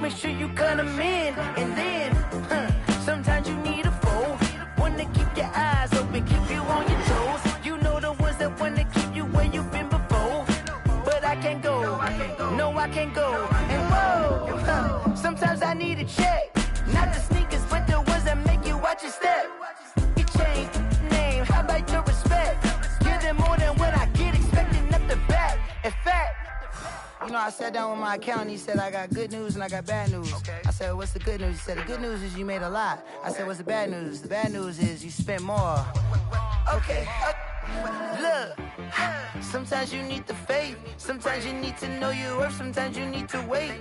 make sure you cut them in. And then, sometimes you need a fold. One to keep your eyes open, keep you on your toes. You know the ones that want to keep you where you've been before. But I can't go, no, I can't go. And whoa, sometimes I need a check. Not the sneakers, but the ones that make you watch your step. You change name, how about your respect? Give them more than what I get, expecting up the back. In fact, you know, I sat down with my accountant. He said, I got good news and I got bad news. Okay. I said, what's the good news? He said, the good news is you made a lot. I said, what's the bad news? The bad news is you spent more. Okay. Look, sometimes you need the faith. Sometimes you need to know your worth. Sometimes you need to wait.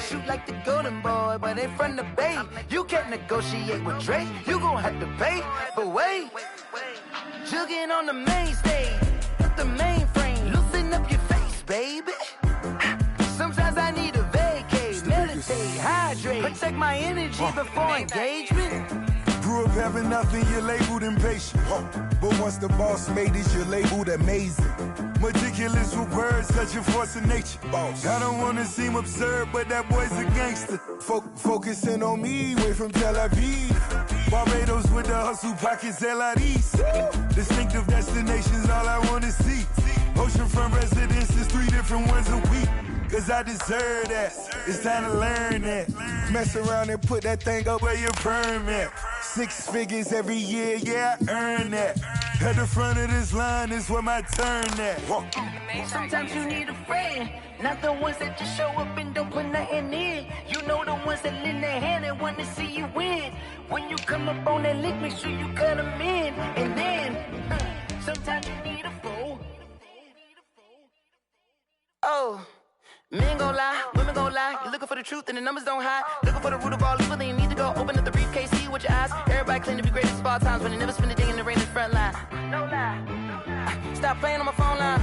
Shoot like the golden boy, but ain't from the bay. You can't negotiate with Drake. You gon' have to pay. But wait, jugging on the main stage, the mainframe, loosen up your face, baby. Sometimes I need a vacate, meditate, hydrate, protect my energy before engagement. Grew up having nothing, you're labeled impatient. But once the boss made it, you're labeled amazing. Meticulous with words, such a force of nature. I don't wanna seem absurd, but that boy's a gangster. Focusing on me, way from Tel Aviv. Barbados with the hustle pockets, LIDs. Distinctive destinations, all I wanna see. Oceanfront residences, 3 different ones a week. Cause I deserve that, it's time to learn that. Mess around and put that thing up where your permit. 6 figures every year, yeah, I earn that. At the front of this line is where my turn at. Sometimes you need a friend, not the ones that just show up and don't put nothing in. You know the ones that lend their hand and want to see you win. When you come up on that lick, make sure you cut them in. And then, sometimes you need a fool. Oh. Men gon' lie, women gon' lie. You're looking for the truth and the numbers don't hide. Looking for the root of all evil, then you need to go open up the briefcase, see with your eyes. Everybody claim to be greatest of all times, but they never spend a day in the rain in the front line. No lie. Stop playing on my phone line.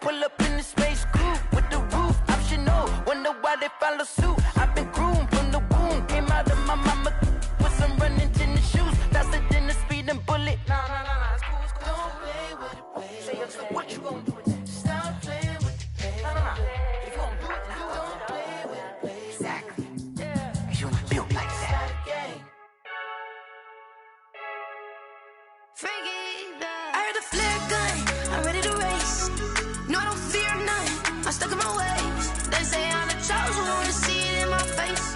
Pull up in the space coupe with the roof optional. Wonder why they follow suit. I've been groomed from the womb. Came out of my mama with some running tennis shoes. Faster than the speeding bullet. Nah, it's cool, it's cool. Don't play with it, play. Say, what you gon' do with that? Stop playing. If you gon' do it, you don't play with it, play. Exactly. Yeah. Cause you built like that. I heard a flare gun, I'm ready to race. No, I don't fear none, I'm stuck in my ways. They say I'm the chosen one, to see it in my face.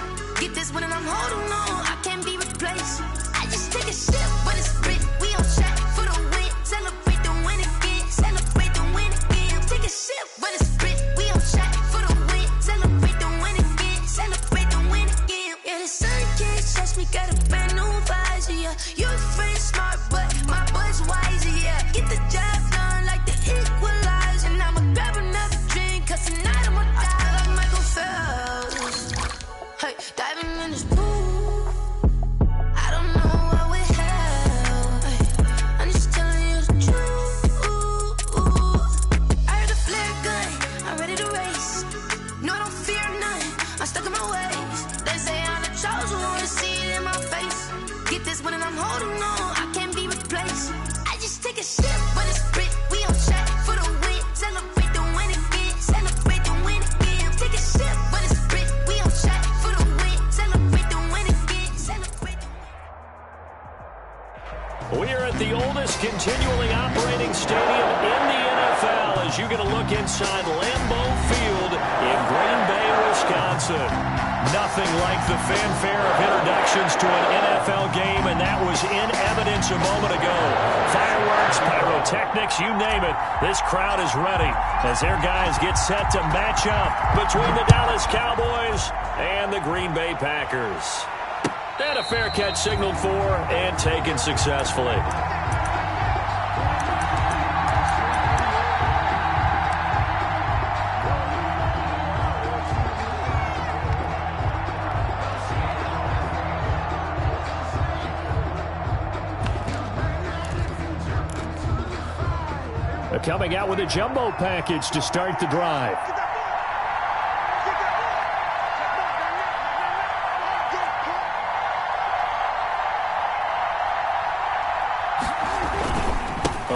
Get this one and I'm holding on, I can't be replaced. I just take a sip when it's split, we on track for the win. Celebrate the win again, celebrate the win again. Take a sip when it's split, we on track for the win. Celebrate the win again, celebrate the win again. Yeah, the sun can't touch me, got a brand new visor, yeah. You're friend smart, but my boy's wiser, yeah. Get the job done like the equalizer. And I'ma grab another drink, cause tonight I'ma die like Michael Phelps. Hey, diving in this pool, I don't know what we have. Hey, I'm just telling you the truth. I heard a flare gun, I'm ready to race. No, I don't fear none, I'm stuck in my ways. They say I'm the chosen one, to see it in my face. Get this one and I'm holding on, I can't be replaced. I just take a sip when it's split, we on track for the win. Celebrate the win again, celebrate the win again. Take a sip when it's split, we on track for the win. Celebrate the win again, celebrate the win. We are at the oldest continually operating stadium in the NFL as you get a look inside Lambeau Field in Green Bay, Wisconsin. Nothing like the fanfare of introductions to an NFL game, and that was in evidence a moment ago. Fireworks, pyrotechnics, you name it. This crowd is ready as their guys get set to match up between the Dallas Cowboys and the Green Bay Packers. And a fair catch signaled for and taken successfully. Coming out with a jumbo package to start the drive.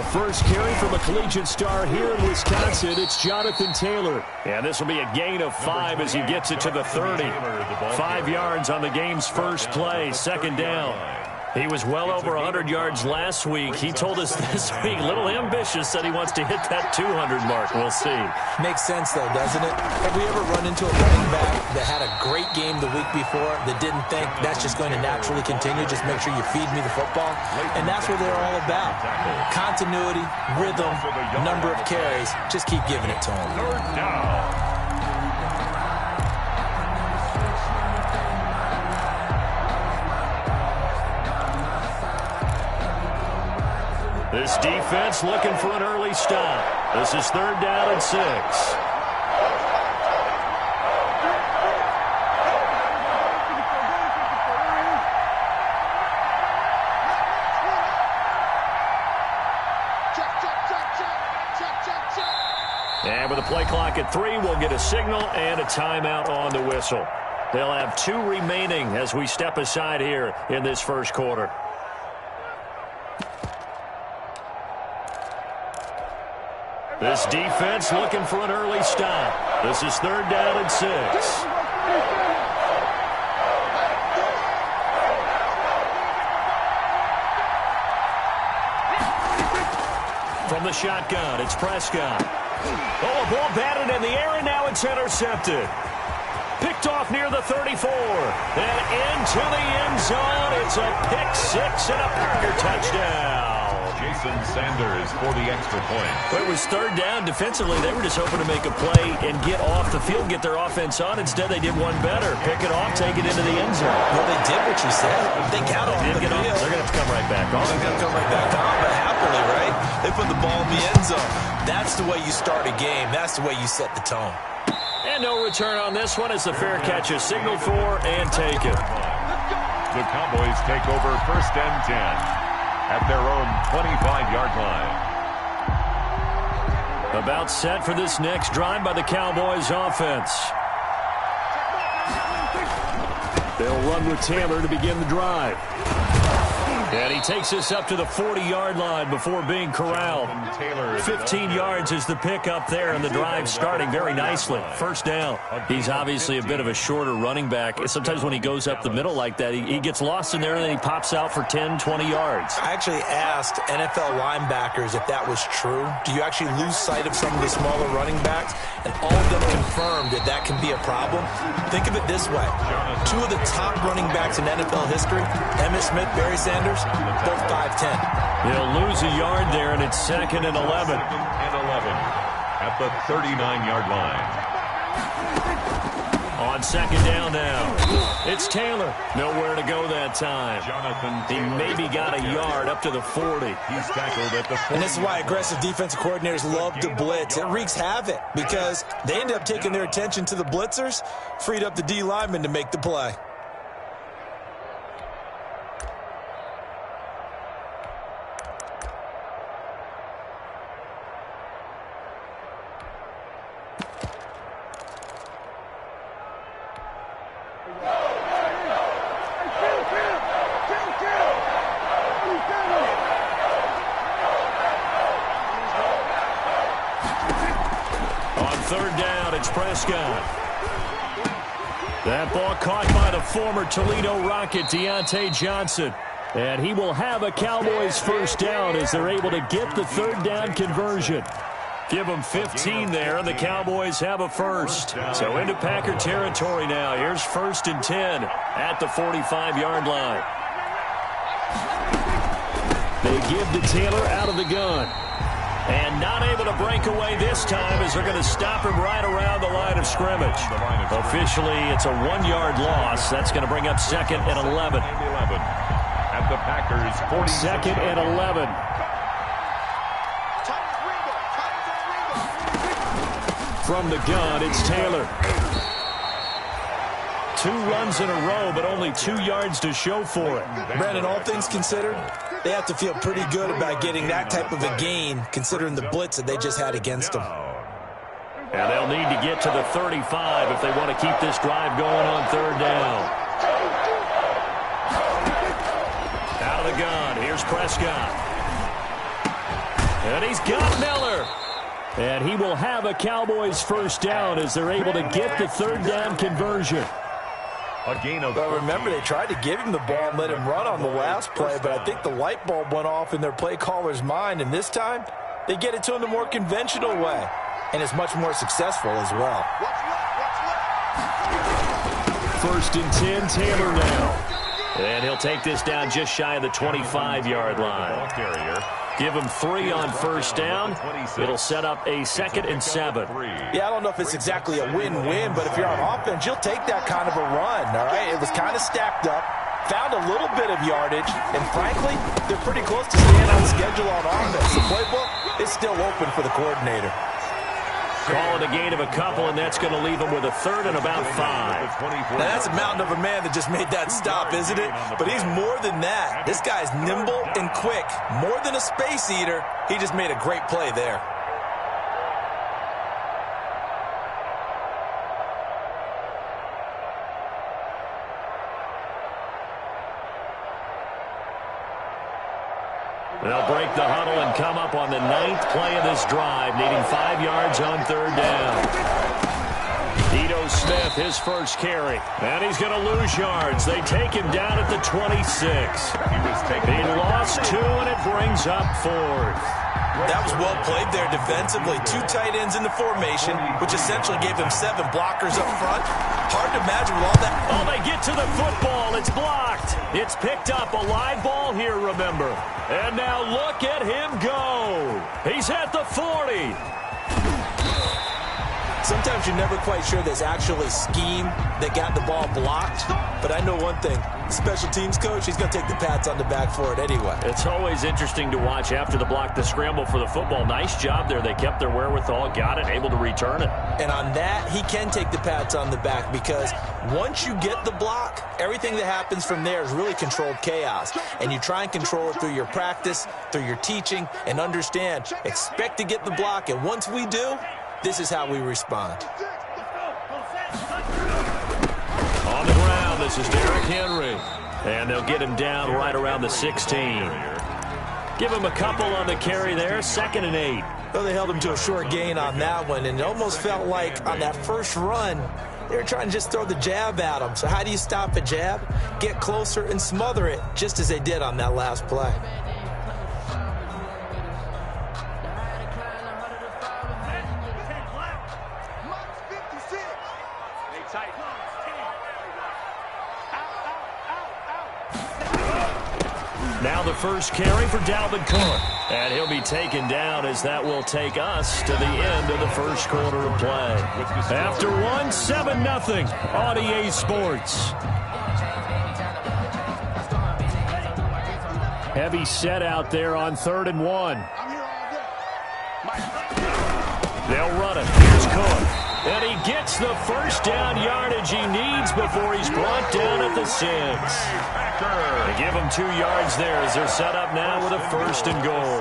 A first carry from a collegiate star here in Wisconsin. It's Jonathan Taylor. And this will be a gain of 5 as he gets it to the 30. 5 yards on the game's first play, second down. He was well over 100 yards last week. He told us this week, a little ambitious, said he wants to hit that 200 mark. We'll see. Makes sense, though, doesn't it? Have we ever run into a running back that had a great game the week before that didn't think that's just going to naturally continue? Just make sure you feed me the football. And that's what they're all about. Continuity, rhythm, number of carries. Just keep giving it to them. Third down. This defense looking for an early stop. This is third down and 6. And with a play clock at 3, we'll get a signal and a timeout on the whistle. They'll have 2 remaining as we step aside here in this first quarter. This defense looking for an early stop. This is third down and 6. From the shotgun, it's Prescott. Oh, a ball batted in the air, and now it's intercepted. Picked off near the 34. And into the end zone. It's a pick 6 and a Packer touchdown. Jason Sanders for the extra point. But it was third down. Defensively, they were just hoping to make a play and get off the field, get their offense on. Instead, they did one better. Pick it off, take it into the end zone. Well, they did what you said. They got off the field. They're going to have to come right back on. They're going to come right back on, but happily, right? They put the ball in the end zone. That's the way you start a game. That's the way you set the tone. And no return on this one as the fair catch is signaled for and taken. The Cowboys take over first and 10. At their own 25-yard line. About set for this next drive by the Cowboys offense. They'll run with Taylor to begin the drive. And he takes us up to the 40-yard line before being corralled. 15 yards is the pickup there, and the drive starting very nicely. First down. He's obviously a bit of a shorter running back. Sometimes when he goes up the middle like that, he gets lost in there, and then he pops out for 10, 20 yards. I actually asked NFL linebackers if that was true. Do you actually lose sight of some of the smaller running backs? And all of them confirmed that that can be a problem. Think of it this way. 2 of the top running backs in NFL history, Emmitt Smith, Barry Sanders, both 5'10". They'll lose a yard there, and it's second and 11. Second and 11 at the 39-yard line. On second down now, it's Taylor. Nowhere to go that time. He maybe got a yard up to the 40. He's tackled at the 40. And this is why aggressive defensive coordinators love to blitz. It wreaks havoc because they end up taking their attention to the blitzers, freed up the D lineman to make the play. Third down, it's Prescott. That ball caught by the former Toledo Rocket, Deontay Johnson. And he will have a Cowboys first down as they're able to get the third down conversion. Give them 15 there, and the Cowboys have a first. So into Packer territory now. Here's first and 10 at the 45-yard line. They give to Taylor out of the gun. And not able to break away this time as they're going to stop him right around the line of scrimmage. Officially, it's a 1-yard loss. That's going to bring up second and 11. At the Packers' 40. Second and 11. From the gun, it's Taylor. 2 runs in a row, but only 2 yards to show for it. Brandon, all things considered, they have to feel pretty good about getting that type of a gain, considering the blitz that they just had against them. And they'll need to get to the 35 if they want to keep this drive going on third down. Out of the gun, here's Prescott. And he's got Miller. And he will have a Cowboys first down as they're able to get the third down conversion. A gain of Well, remember, they tried to give him the ball and let him run on the last play, but I think the light bulb went off in their play caller's mind, and this time they get it to him the more conventional way, and it's much more successful as well. First and 10, Taylor now. And he'll take this down just shy of the 25-yard line. Give him 3 on first down. It'll set up a 2nd and 7. Yeah, I don't know if it's exactly a win-win, but if you're on offense, you'll take that kind of a run, all right? It was kind of stacked up, found a little bit of yardage, and frankly, they're pretty close to staying on schedule on offense. The playbook is still open for the coordinator. Call it a gain of a couple, and that's going to leave him with a 3rd and about 5. Now, that's a mountain of a man that just made that stop, isn't it? But he's more than that. This guy's nimble and quick. More than a space eater, he just made a great play there. They'll break the huddle and come up on the 9th play of this drive, needing 5 yards on third down. Ito Smith, his first carry. And he's going to lose yards. They take him down at the 26. He lost 2, and it brings up 4th. That was well played there defensively. 2 tight ends in the formation, which essentially gave him 7 blockers up front. Hard to imagine with all that. Oh, they get to the football. It's blocked. It's picked up. A live ball here, remember. And now look at him go. He's at the 40. Sometimes you're never quite sure there's actually scheme that got the ball blocked. But I know one thing. The special teams coach, he's going to take the pats on the back for it anyway. It's always interesting to watch after the block, the scramble for the football. Nice job there. They kept their wherewithal, got it, able to return it. And on that, he can take the pats on the back because once you get the block, everything that happens from there is really controlled chaos. And you try and control it through your practice, through your teaching, and understand, expect to get the block. And once we do, this is how we respond. On the ground, this is Derrick Henry. And they'll get him down right around the 16. Give him a couple on the carry there, 2nd and 8. Well, they held him to a short gain on that one, and it almost felt like on that first run, they were trying to just throw the jab at him. So how do you stop a jab? Get closer and smother it, just as they did on that last play. Now the first carry for Dalvin Cook. And he'll be taken down as that will take us to the end of the first quarter of play. After 1, 7-0 on EA Sports. Heavy set out there on 3rd and 1. They'll run it. Here's Cook. And he gets the first down yardage he needs before he's brought down at the 6. They give him 2 yards there as they're set up now with a 1st and goal.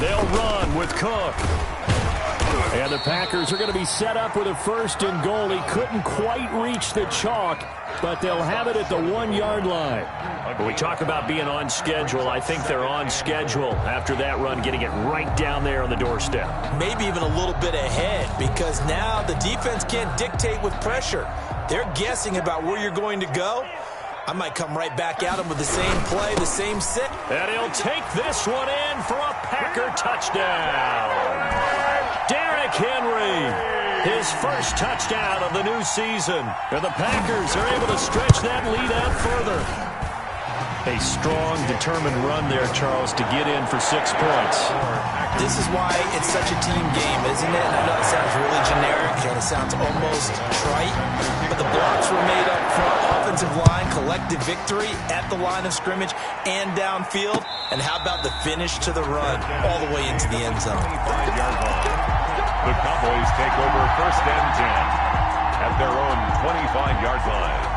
They'll run with Cook. And the Packers are going to be set up with a 1st and goal. He couldn't quite reach the chalk, but they'll have it at the 1-yard line. When we talk about being on schedule, I think they're on schedule after that run, getting it right down there on the doorstep. Maybe even a little bit ahead, because now the defense can't dictate with pressure. They're guessing about where you're going to go. I might come right back at him with the same play, the same set. And he'll take this one in for a Packer touchdown. Derrick Henry, his first touchdown of the new season. And the Packers are able to stretch that lead out further. A strong, determined run there, Charles, to get in for 6 points. This is why it's such a team game, isn't it? And I know it sounds really generic and it sounds almost trite, but the blocks were made up front, offensive line, collective victory at the line of scrimmage and downfield. And how about the finish to the run all the way into the end zone? The Cowboys take over 1st and 10 at their own 25-yard line.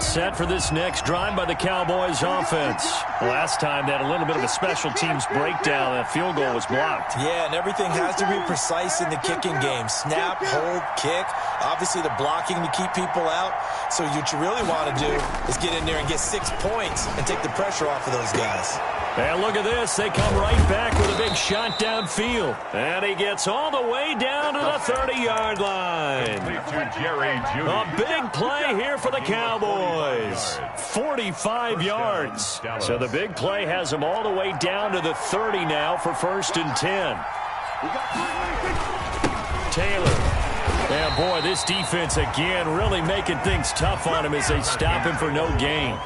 gets set for this next drive by the Cowboys offense. Last time they had a little bit of a special teams breakdown. That field goal was blocked. Yeah, and everything has to be precise in the kicking game. Snap, hold, kick. Obviously, the blocking to keep people out. So what you really want to do is get in there and get 6 points and take the pressure off of those guys. And look at this. They come right back with a big shot downfield. And he gets all the way down to the 30-yard line. A big play here for the Cowboys. 45 yards. So the big play has him all the way down to the 30 now for 1st and 10. Taylor. Yeah, boy, this defense again really making things tough on him as they stop him for no gain.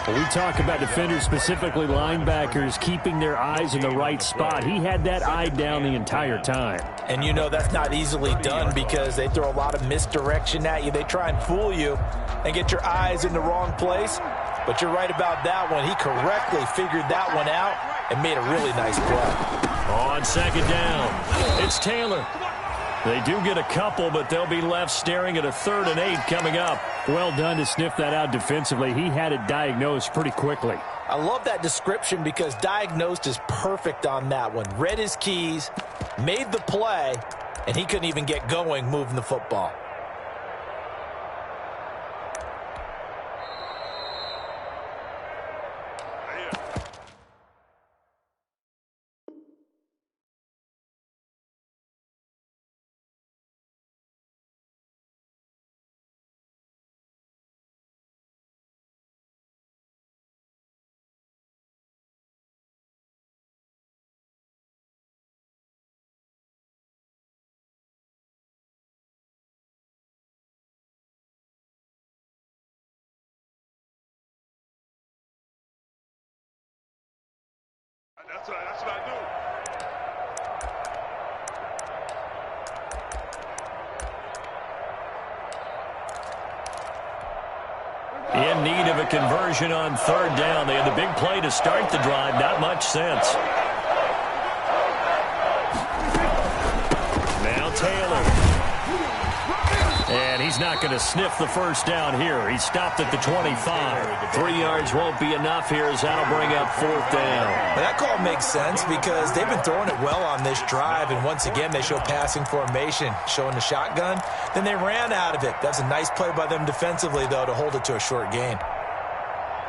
We talk about defenders, specifically linebackers, keeping their eyes in the right spot. He had that eye down the entire time. And you know that's not easily done because they throw a lot of misdirection at you. They try and fool you and get your eyes in the wrong place. But you're right about that one. He correctly figured that one out and made a really nice play. On 2nd down, it's Taylor. They do get a couple, but they'll be left staring at a 3rd and 8 coming up. Well done to sniff that out defensively. He had it diagnosed pretty quickly. I love that description because diagnosed is perfect on that one. Read his keys, made the play, and he couldn't even get going moving the football. That's what I do. In need of a conversion on 3rd down. They had the big play to start the drive. Not much sense. Now Taylor. And he's not going to sniff the 1st down here. He stopped at the 25. 3 yards won't be enough here as that'll bring up 4th down. Well, that call makes sense because they've been throwing it well on this drive, and once again they show passing formation, showing the shotgun. Then they ran out of it. That's a nice play by them defensively, though, to hold it to a short gain.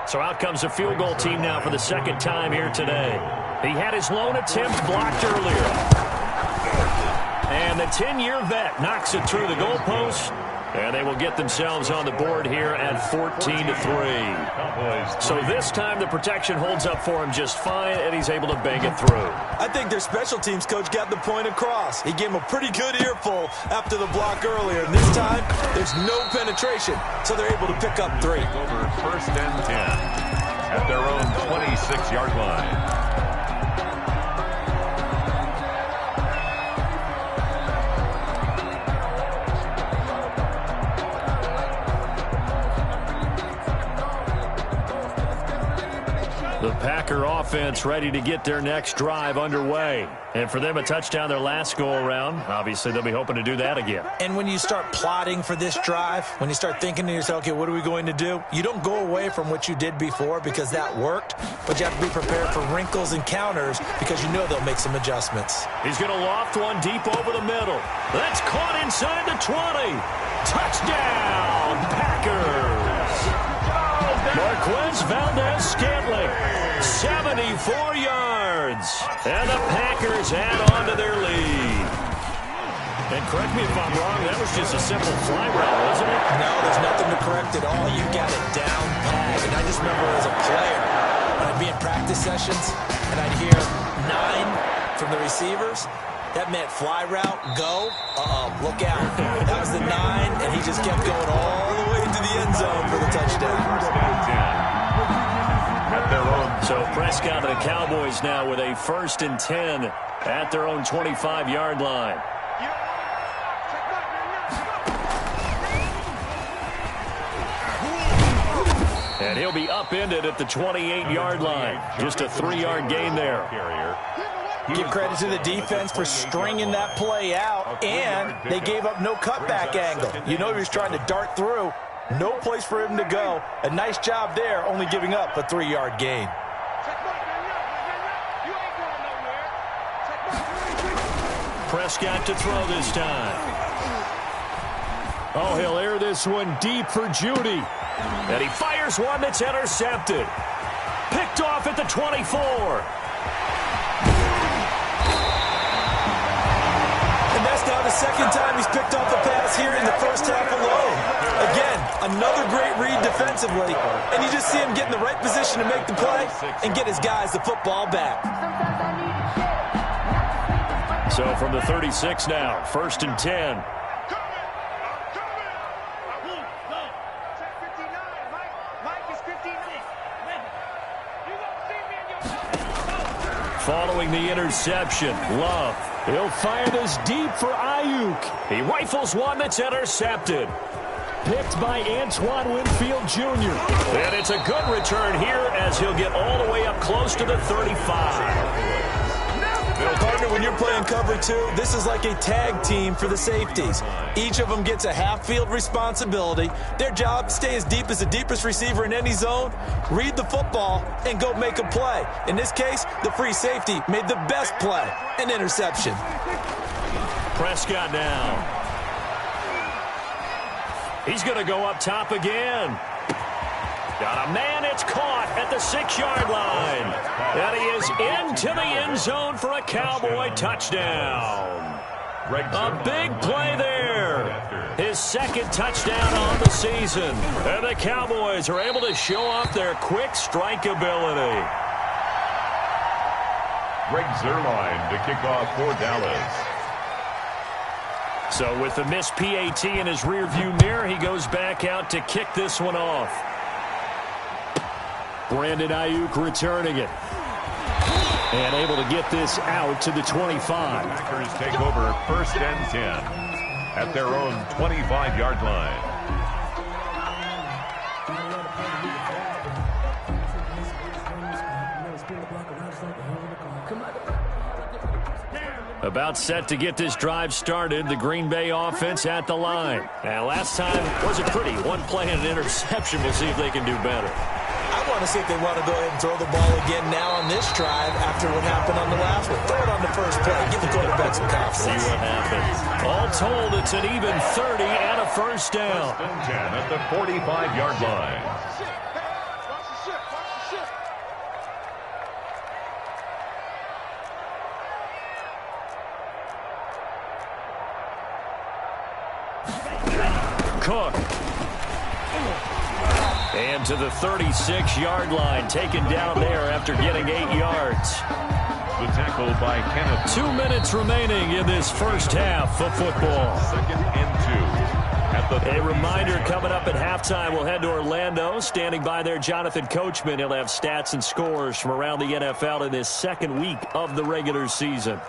So out comes a field goal team now for the 2nd time here today. He had his lone attempt blocked earlier. And the 10-year vet knocks it through the goalpost. And they will get themselves on the board here at 14-3. So this time the protection holds up for him just fine, and he's able to bang it through. I think their special teams coach got the point across. He gave him a pretty good earful after the block earlier. And this time, there's no penetration, so they're able to pick up 3. Over 1st and 10 at their own 26-yard line. The Packer offense ready to get their next drive underway. And for them, a touchdown their last go-around. Obviously, they'll be hoping to do that again. And when you start plotting for this drive, when you start thinking to yourself, okay, what are we going to do? You don't go away from what you did before because that worked, but you have to be prepared for wrinkles and counters because you know they'll make some adjustments. He's going to loft one deep over the middle. That's caught inside the 20. Touchdown, Packers. Marquez Valdez-Scantling, 74 yards. And the Packers add on to their lead. And correct me if I'm wrong, that was just a simple fly route, wasn't it? No, there's nothing to correct at all. You got it down pat. And I just remember as a player, when I'd be in practice sessions, and I'd hear 9 from the receivers. That meant fly route, go, look out. That was the 9, and he just kept going all the way to the end zone for the touchdown. At their own. So Prescott and the Cowboys now with a 1st and 10 at their own 25-yard line. And he'll be upended at the 28-yard line. Just a 3-yard gain there. Give credit to the defense for stringing that play out, and they gave up no cutback angle. You know he was trying to dart through, No place for him to go. A nice job there, only giving up a 3-yard gain. Prescott to throw this time. Oh, he'll air this one deep for Judy. And he fires one that's intercepted. Picked off at the 24. And that's now the second time he's picked off a pass here in the first half alone. Again, another great read defensively. And you just see him get in the right position to make the play and get his guys the football back. So from the 36 now, 1st and 10. Following the interception, Love. He'll fire this deep for Ayuk. He rifles one that's intercepted. Picked by Antoine Winfield Jr. And it's a good return here as he'll get all the way up close to the 35. Partner, when you're playing cover 2, this is like a tag team for the safeties. Each of them gets a half-field responsibility. Their job, stay as deep as the deepest receiver in any zone, read the football, and go make a play. In this case, the free safety made the best play, an interception. Prescott now. He's going to go up top again. Got a man, it's caught at the 6-yard line. And he is into the end zone for a Cowboy touchdown. A big play there. His second touchdown on the season. And the Cowboys are able to show off their quick strike ability. Greg Zuerlein to kick off for Dallas. So with the missed PAT in his rearview mirror, he goes back out to kick this one off. Brandon Ayuk returning it. And able to get this out to the 25. Packers take over 1st and 10 at their own 25-yard line. About set to get this drive started, the Green Bay offense at the line. And last time wasn't pretty. One play and an interception. We'll see if they can do better. I want to see if they want to go ahead and throw the ball again now on this drive after what happened on the last one. Throw it on the first play. Give the quarterback some confidence. See what happens. All told, it's an even 30 and a first down. 1st and 10 at the 45-yard line. Cook. And to the 36-yard line, taken down there after getting 8 yards. The tackle by Kenneth. 2 minutes remaining in this first half of football. 2nd and 2. A reminder coming up at halftime, we'll head to Orlando. Standing by there, Jonathan Coachman. He'll have stats and scores from around the NFL in this second week of the regular season.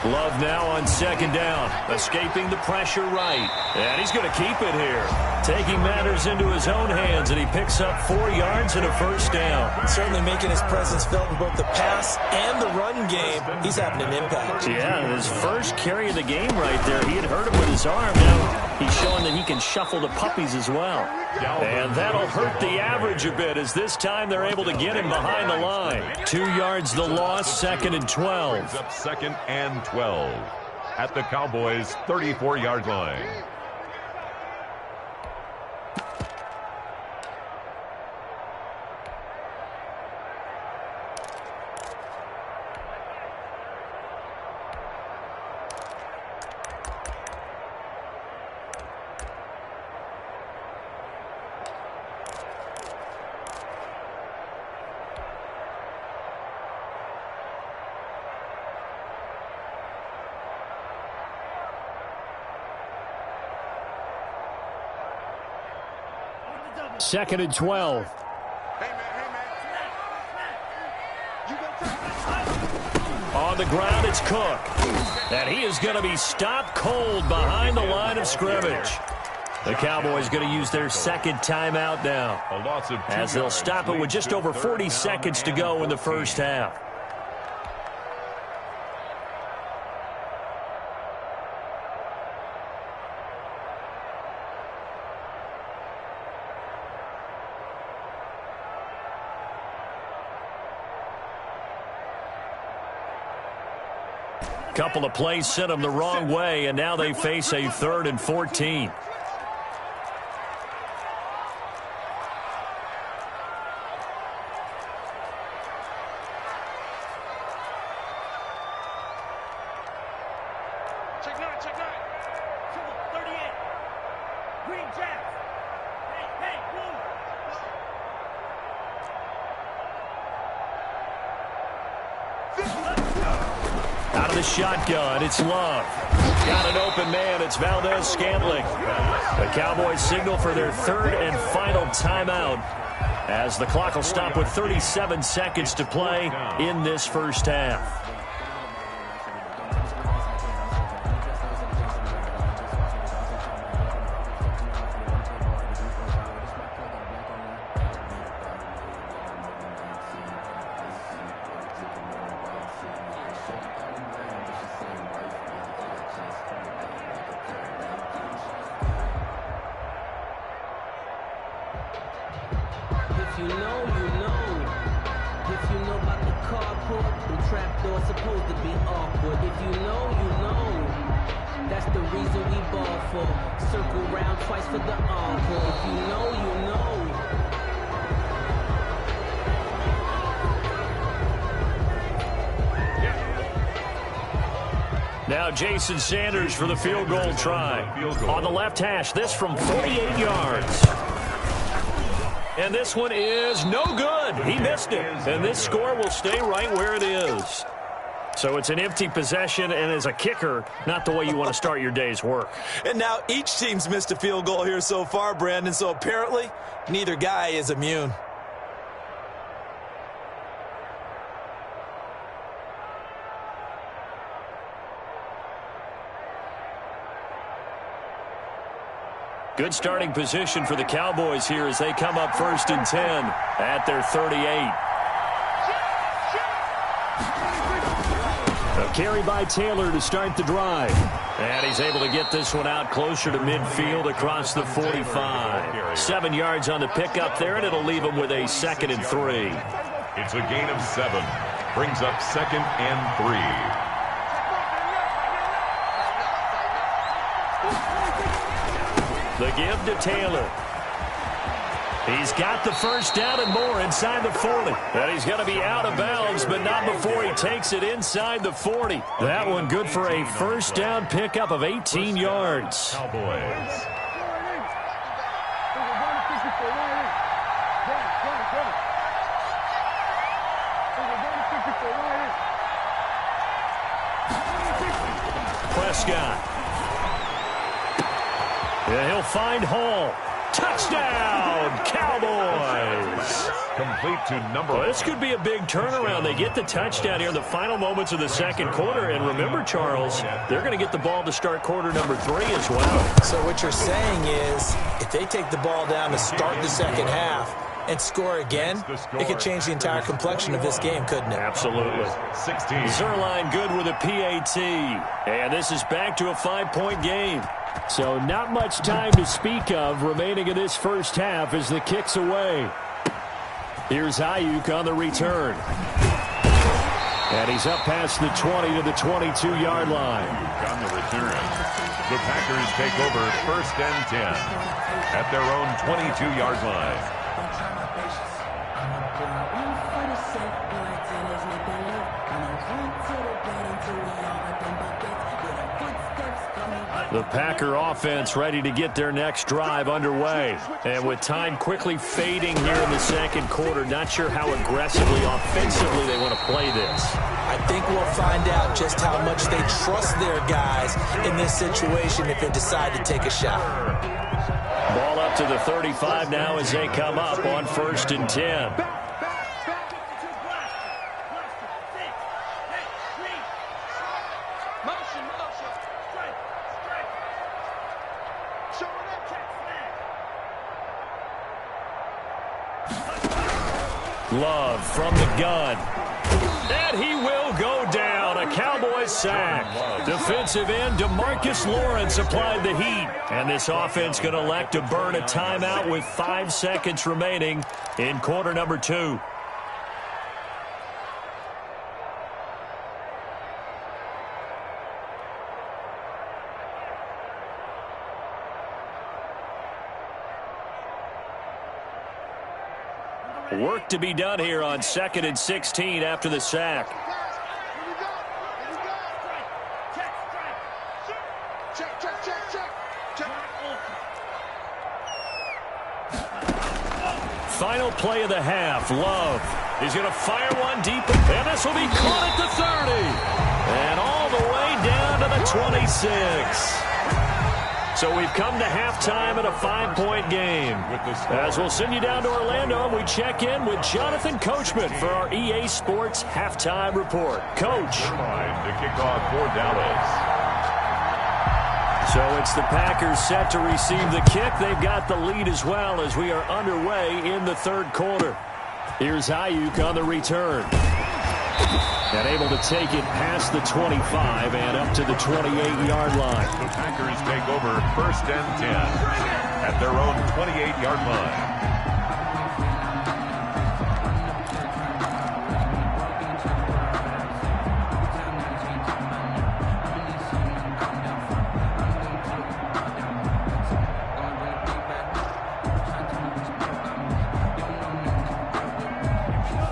Love now on 2nd down, escaping the pressure right. And he's going to keep it here. Taking matters into his own hands, and he picks up 4 yards and a first down. Certainly making his presence felt in both the pass and the run game. He's having an impact. Yeah, his first carry of the game right there. He had hurt him with his arm. Now he's showing that he can shuffle the puppies as well. And that'll hurt the average a bit as this time they're able to get him behind the line. 2 yards the loss, 2nd and 12. Up 2nd and 12 at the Cowboys' 34-yard line. Second and 12. On the ground, it's Cook. And he is going to be stopped cold behind the line of scrimmage. The Cowboys going to use their second timeout now, as they'll stop it with just over 40 seconds to go in the first half. Couple of plays sent them the wrong way, and now they face a 3rd and 14. Check 9, check 9. 38. Green Jack. Hey, move. Out of the shotgun, it's Love. Got an open man, it's Valdez-Scantling. The Cowboys signal for their 3rd and final timeout, as the clock will stop with 37 seconds to play in this first half. If you know, you know. If you know about the carport, the trapdoor's supposed to be awkward. If you know, you know. That's the reason we ball for. Circle round twice for the encore. If you know, you know. Now Jason Sanders for the field goal try. On the left hash, this from 48 yards. And this one is no good. He missed it. And this score will stay right where it is. So it's an empty possession, and as a kicker, not the way you want to start your day's work. And now each team's missed a field goal here so far, Brandon, so apparently neither guy is immune. Good starting position for the Cowboys here as they come up 1st and 10 at their 38. A carry by Taylor to start the drive. And he's able to get this one out closer to midfield across the 45. 7 yards on the pickup there, and it'll leave him with a 2nd and 3. It's a gain of 7. Brings up 2nd and 3. The give to Taylor. He's got the first down and more inside the 40. And he's going to be out of bounds, but not before he takes it inside the 40. That one good for a first down pickup of 18 yards. Cowboys. Prescott. Yeah, he'll find Hall. Touchdown, Cowboys! Complete to number 1. This could be a big turnaround. They get the touchdown here in the final moments of the second quarter. And remember, Charles, they're going to get the ball to start quarter number 3 as well. So what you're saying is, if they take the ball down to start the second half and score again, it could change the entire complexion of this game, couldn't it? Absolutely. 16. Zuerlein good with a PAT. And this is back to a 5-point game. So not much time to speak of remaining in this first half as the kick's away. Here's Ayuk on the return. And he's up past the 20 to the 22-yard line. On the return. The Packers take over 1st and 10 at their own 22-yard line. The Packer offense ready to get their next drive underway. And with time quickly fading here in the second quarter, not sure how aggressively, offensively they want to play this. I think we'll find out just how much they trust their guys in this situation if they decide to take a shot. Ball up to the 35 now as they come up on 1st and 10. Love from the gun. And he will go down. A Cowboys sack. Defensive end DeMarcus Lawrence applied the heat. And this offense going to elect to burn a timeout with 5 seconds remaining in quarter number 2. Work to be done here on 2nd and 16 after the sack. Final play of the half. Love. He's going to fire one deep, and this will be caught at the 30. And all the way down to the 26. So we've come to halftime in a 5-point game. As we'll send you down to Orlando, we check in with Jonathan Coachman for our EA Sports Halftime Report. Coach. To kick off for Dallas. So it's the Packers set to receive the kick. They've got the lead as well as we are underway in the 3rd quarter. Here's Ayuk on the return. And able to take it past the 25 and up to the 28-yard line. The Packers take over 1st and 10 at their own 28-yard line.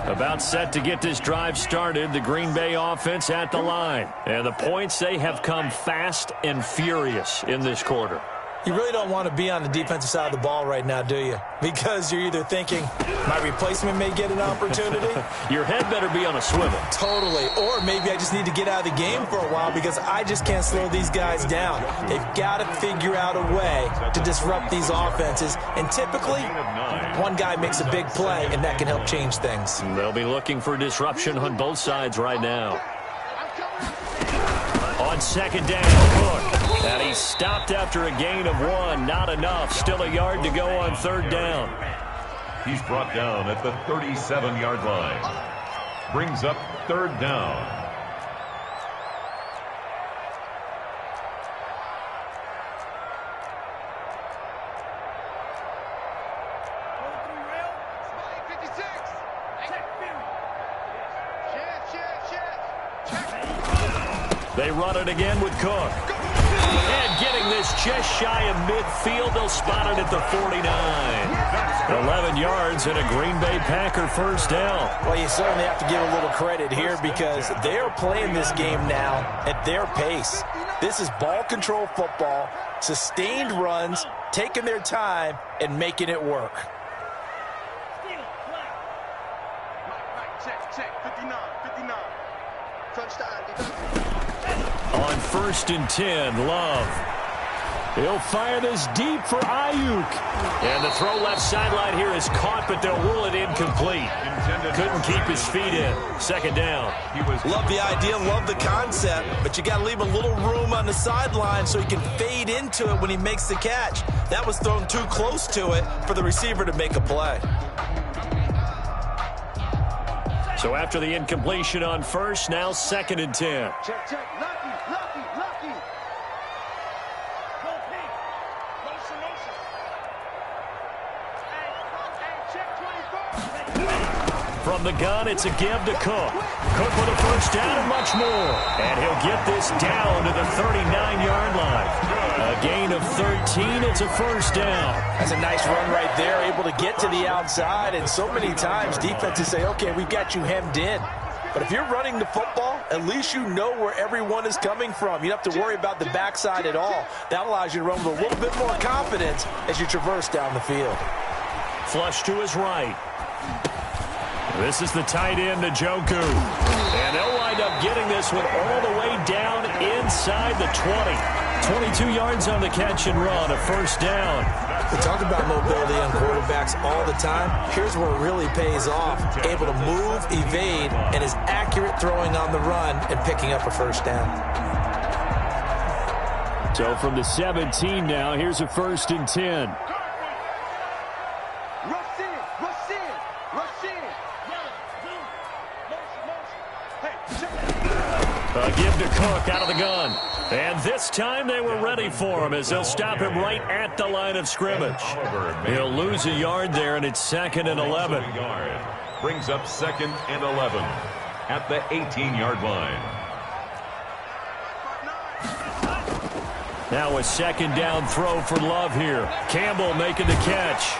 About set to get this drive started. The Green Bay offense at the line. And the points, they have come fast and furious in this quarter. You really don't want to be on the defensive side of the ball right now, do you? Because you're either thinking, my replacement may get an opportunity. Your head better be on a swivel. Totally. Or maybe I just need to get out of the game for a while because I just can't slow these guys down. They've got to figure out a way to disrupt these offenses. And typically, one guy makes a big play, and that can help change things. They'll be looking for disruption on both sides right now. On 2nd down, Cook. And he stopped after a gain of 1. Not enough. Still a yard to go on 3rd down. He's brought down at the 37-yard line. Brings up 3rd down. They run it again with Cook. And getting this just shy of midfield, they'll spot it at the 49. 11 yards and a Green Bay Packer 1st down. Well, you certainly have to give a little credit here because they're playing this game now at their pace. This is ball control football, sustained runs, taking their time, and making it work. Check, 59. Touchdown. On 1st and 10, Love. He'll fire this deep for Ayuk. And the throw left sideline here is caught, but they'll rule it incomplete. Couldn't keep his feet in. 2nd down. Love the idea, love the concept, but you got to leave a little room on the sideline so he can fade into it when he makes the catch. That was thrown too close to it for the receiver to make a play. So after the incompletion on 1st, now 2nd and 10. Check. Lucky. Go pink. Motion. Hey, check 24. From the gun, it's a give to Cook. Cook with a 1st down and much more. And he'll get this down to the 39-yard line. A gain of 13, it's a 1st down. That's a nice run right there, able to get to the outside. And so many times defenses say, okay, we've got you hemmed in. But if you're running the football, at least you know where everyone is coming from. You don't have to worry about the backside at all. That allows you to run with a little bit more confidence as you traverse down the field. Flush to his right. This is the tight end, Njoku. And they'll wind up getting this one all the way down inside the 20. 22 yards on the catch and run, a 1st down. We talk about mobility on quarterbacks all the time. Here's where it really pays off. Able to move, evade, and is accurate throwing on the run and picking up a 1st down. So from the 17 now, here's a 1st and 10. Rush in, rush in, rush in. Give to Cook out of the gun. And this time they were ready for him as they'll stop him right at the line of scrimmage. He'll lose a yard there, and it's 2nd and 11. Brings up 2nd and 11 at the 18-yard line. Now a 2nd down throw for Love here. Campbell making the catch.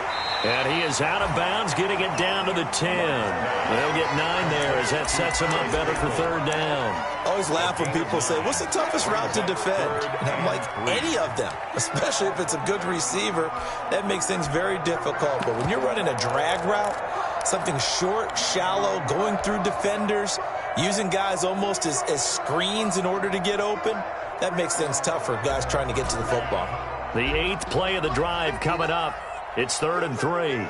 And he is out of bounds, getting it down to the 10. They'll get 9 there as that sets him up better for 3rd down. I always laugh when people say, what's the toughest route to defend? And I'm like, any of them, especially if it's a good receiver. That makes things very difficult. But when you're running a drag route, something short, shallow, going through defenders, using guys almost as screens in order to get open, that makes things tough for guys trying to get to the football. The 8th play of the drive coming up. It's 3rd and 3.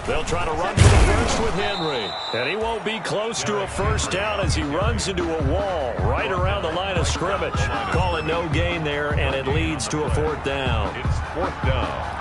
They'll try to run for the first with Henry. And he won't be close to a 1st down as he runs into a wall right around the line of scrimmage. Call it no gain there, and it leads to a 4th down. It's 4th down.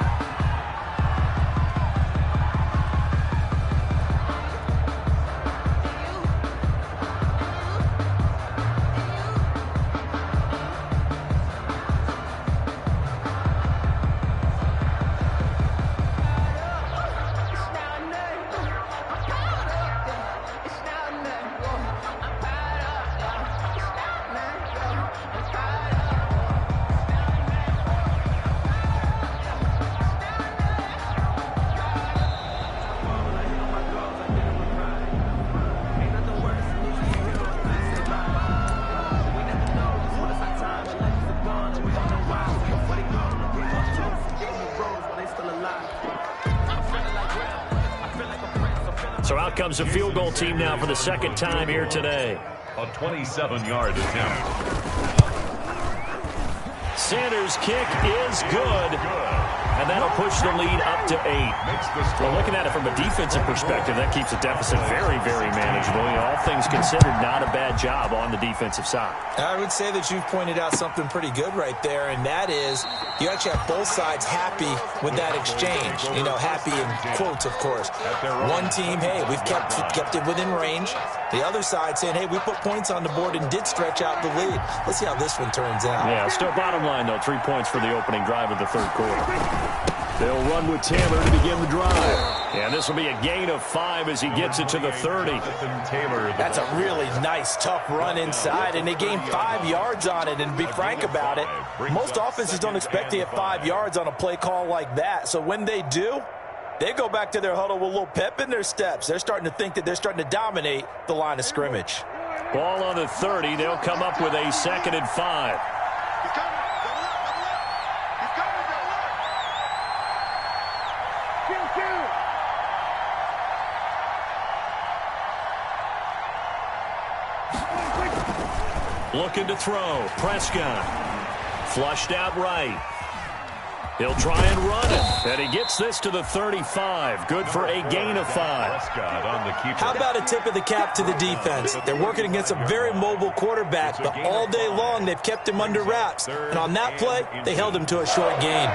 So out comes a field goal team now for the 2nd time here today. A 27-yard attempt. Sanders' kick is good. And that'll push the lead up to 8. Well, looking at it from a defensive perspective, that keeps the deficit very, very manageable. You know, all things considered, not a bad job on the defensive side. I would say that you've pointed out something pretty good right there, and that is you actually have both sides happy with that exchange. You know, happy in quotes, of course. One team, hey, we've kept it within range. The other side saying, hey, we put points on the board and did stretch out the lead. Let's see how this one turns out. Yeah, still bottom line, though, 3 points for the opening drive of the 3rd quarter. They'll run with Taylor to begin the drive. And this will be a gain of 5 as he gets it to the 30. That's a really nice, tough run inside, and they gained 5 yards on it. And to be frank about it, most offenses don't expect to get 5 yards on a play call like that. So when they do, they go back to their huddle with a little pep in their steps. They're starting to think that they're starting to dominate the line of scrimmage. Ball on the 30. They'll come up with a 2nd and 5. Looking to throw. Prescott. Flushed out right. He'll try and run it. And he gets this to the 35. Good for a gain of 5. How about a tip of the cap to the defense? They're working against a very mobile quarterback, but all day long they've kept him under wraps. And on that play, they held him to a short gain.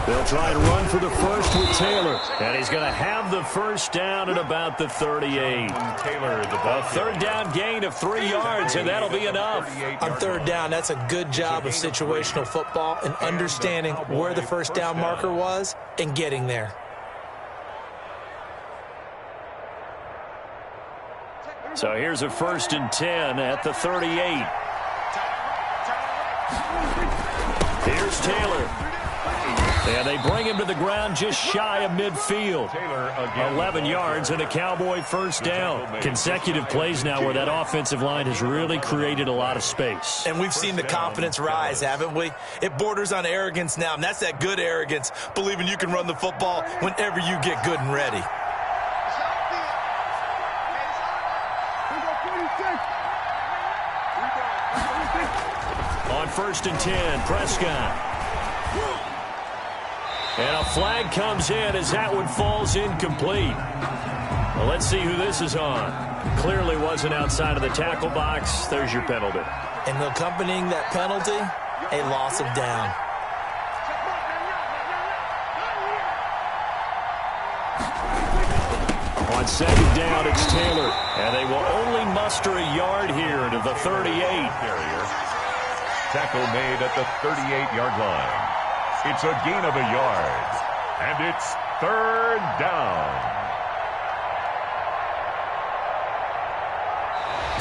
They'll try and run for the first with Taylor. And he's going to have the 1st down at about the 38. A 3rd down gain of 3 yards, and that'll be enough. On 3rd down, that's a good job of situational football and understanding where the 1st down marker was and getting there. So here's a 1st and 10 at the 38. Here's Taylor. And they bring him to the ground just shy of midfield. 11 yards and a Cowboy 1st down. Consecutive plays now where that offensive line has really created a lot of space. And we've seen the confidence rise, haven't we? It borders on arrogance now, and that's that good arrogance, believing you can run the football whenever you get good and ready. On 1st and 10, Prescott. And a flag comes in as that one falls incomplete. Well, let's see who this is on. Clearly wasn't outside of the tackle box. There's your penalty. And accompanying that penalty, a loss of down. On second down, it's Taylor. And they will only muster a yard here to the 38. Carrier. Tackle made at the 38-yard line. It's a gain of a yard. And it's third down.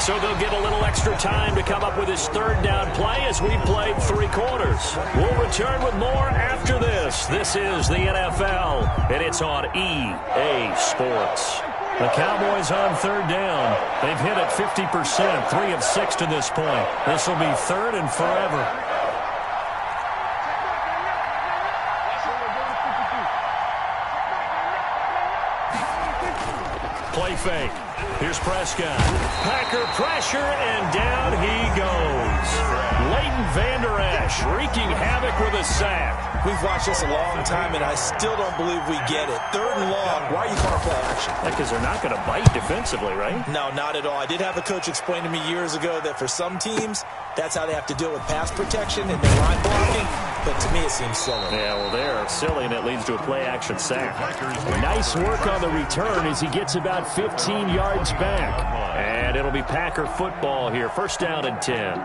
So they'll get a little extra time to come up with his third down play as we played 3 quarters. We'll return with more after this. This is the NFL, and it's on EA Sports. The Cowboys on third down. They've hit it 50%, 3 of 6 to this point. This will be third and forever. Play fake. Here's Prescott. Packer pressure, and down he goes. Leighton Vander Esch wreaking havoc with a sack. We've watched this a long time, and I still don't believe we get it. Third and long, why are you calling play action? Because they're not going to bite defensively, right? No, not at all. I did have a coach explain to me years ago that for some teams, that's how they have to deal with pass protection and their line blocking. But to me, it seems silly. Yeah, well, they're silly, and it leads to a play-action sack. Nice work on the return as he gets about 15 yards back. And it'll be Packer football here. First down and 10.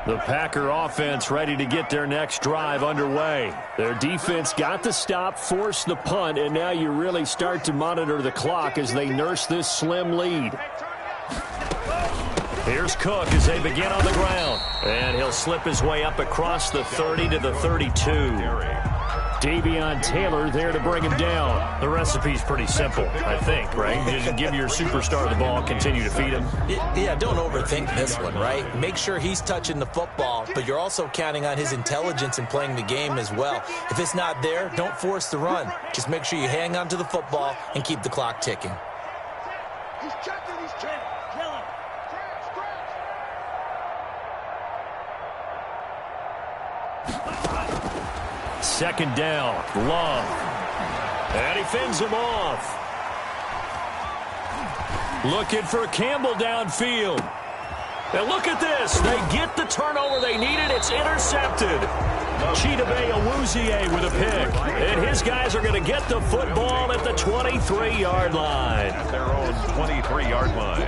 The Packer offense ready to get their next drive underway. Their defense got the stop, forced the punt, and now you really start to monitor the clock as they nurse this slim lead. Here's Cook as they begin on the ground. And he'll slip his way up across the 30 to the 32. Davion Taylor there to bring him down. The recipe's pretty simple, I think, right? You just give your superstar the ball, continue to feed him. Yeah, don't overthink this one, right? Make sure he's touching the football, but you're also counting on his intelligence in playing the game as well. If it's not there, don't force the run. Just make sure you hang on to the football and keep the clock ticking. He's checking, he's checking. Kill him. Second down, Love. And he fends him off. Looking for Campbell downfield. And look at this. They get the turnover they needed. It's intercepted. Chidobe Awuzie with a pick. And his guys are going to get the football at the 23-yard line. At their own 23-yard line.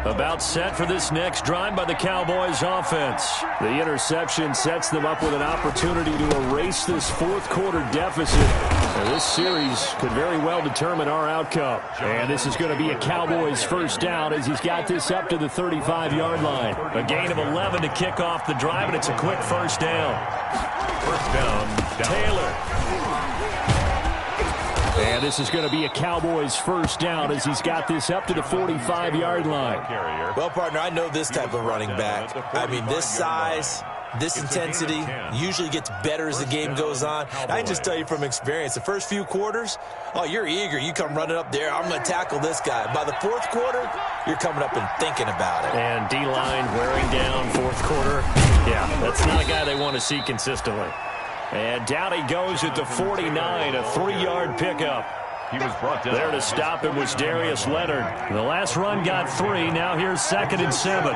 About set for this next drive by the Cowboys offense. The interception sets them up with an opportunity to erase this fourth quarter deficit. And this series could very well determine our outcome. And this is going to be a Cowboys first down as he's got this up to the 35-yard line. A gain of 11 to kick off the drive, and it's a quick first down. First down. Taylor. And this is going to be a Cowboys first down as he's got this up to the 45-yard line. Well, partner, I know this type of running back. I mean, this size, this intensity usually gets better as the game goes on. And I can just tell you from experience, the first few quarters, oh, you're eager. You come running up there, I'm going to tackle this guy. By the fourth quarter, you're coming up and thinking about it. And D-line wearing down fourth quarter. Yeah, that's not a guy they want to see consistently. And down he goes at the 49, a 3-yard pickup. He was brought down. There to stop him was Darius Leonard. The last run got 3. Now here's 2nd and 7.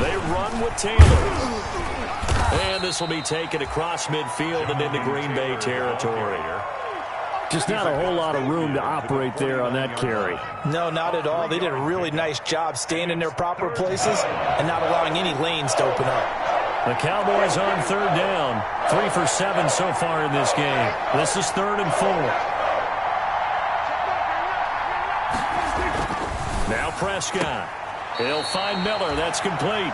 They run with Taylor. And this will be taken across midfield and into Green Bay territory. Just not a whole lot of room to operate there on that carry. No, not at all. They did a really nice job staying in their proper places and not allowing any lanes to open up. The Cowboys on third down. 3 for 7 so far in this game. This is 3rd and 4. Now Prescott. He'll find Miller. That's complete.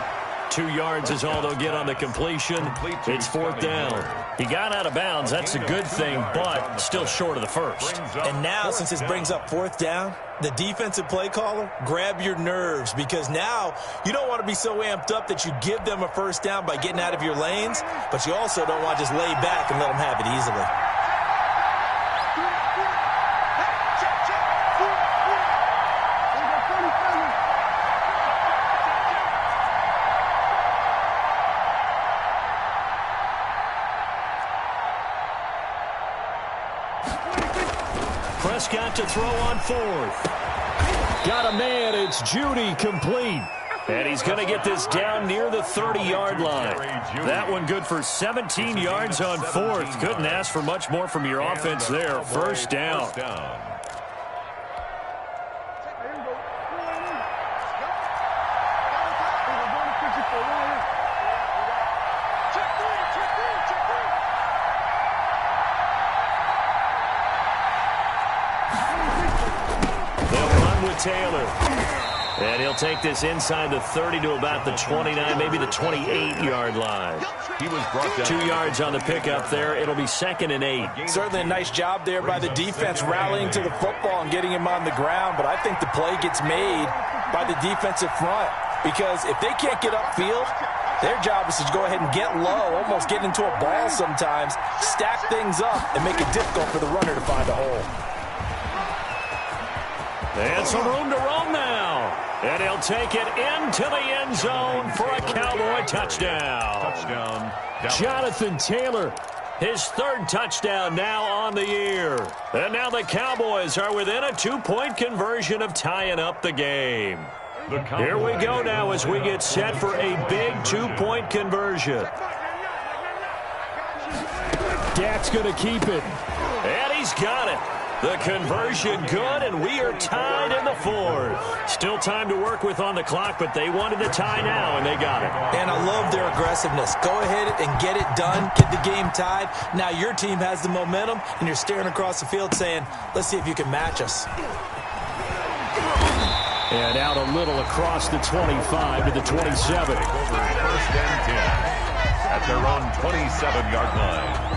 2 yards is all they'll get on the completion. It's 4th down. He got out of bounds. That's a good thing, but still short of the first. And now, since this brings up 4th down, the defensive play caller, grab your nerves, because now you don't want to be so amped up that you give them a first down by getting out of your lanes, but you also don't want to just lay back and let them have it easily. Prescott to throw on 4th. Got a man. It's Judy, complete. And he's going to get this down near the 30-yard line. That one good for 17 yards on 4th. Couldn't ask for much more from your offense there. First down. Taylor. And he'll take this inside the 30 to about the 29, maybe the 28-yard line. He was brought down. 2 yards on the pickup there. It'll be 2nd and 8. Certainly a nice job there by the defense rallying to the football and getting him on the ground, but I think the play gets made by the defensive front, because if they can't get upfield, their job is to go ahead and get low, almost get into a ball sometimes, stack things up, and make it difficult for the runner to find a hole. And some room to roam now. And he'll take it into the end zone for a Cowboy touchdown. Jonathan Taylor, his 3rd touchdown now on the year. And now the Cowboys are within a 2-point conversion of tying up the game. Here we go now as we get set for a big 2-point conversion. Dak's going to keep it. And he's got it. The conversion good, and we are tied in the 4th. Still time to work with on the clock, but they wanted to tie now, and they got it. And I love their aggressiveness. Go ahead and get it done, get the game tied. Now your team has the momentum, and you're staring across the field saying, let's see if you can match us. And out a little across the 25 to the 27. 1st and 10 at their own 27-yard line.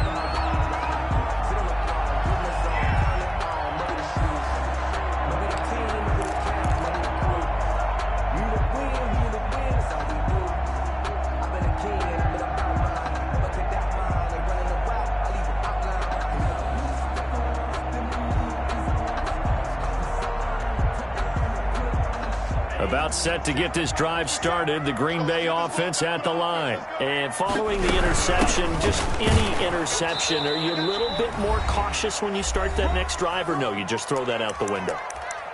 About set to get this drive started, the Green Bay offense at the line. And following the interception, just any interception, are you a little bit more cautious when you start that next drive, or no, you just throw that out the window?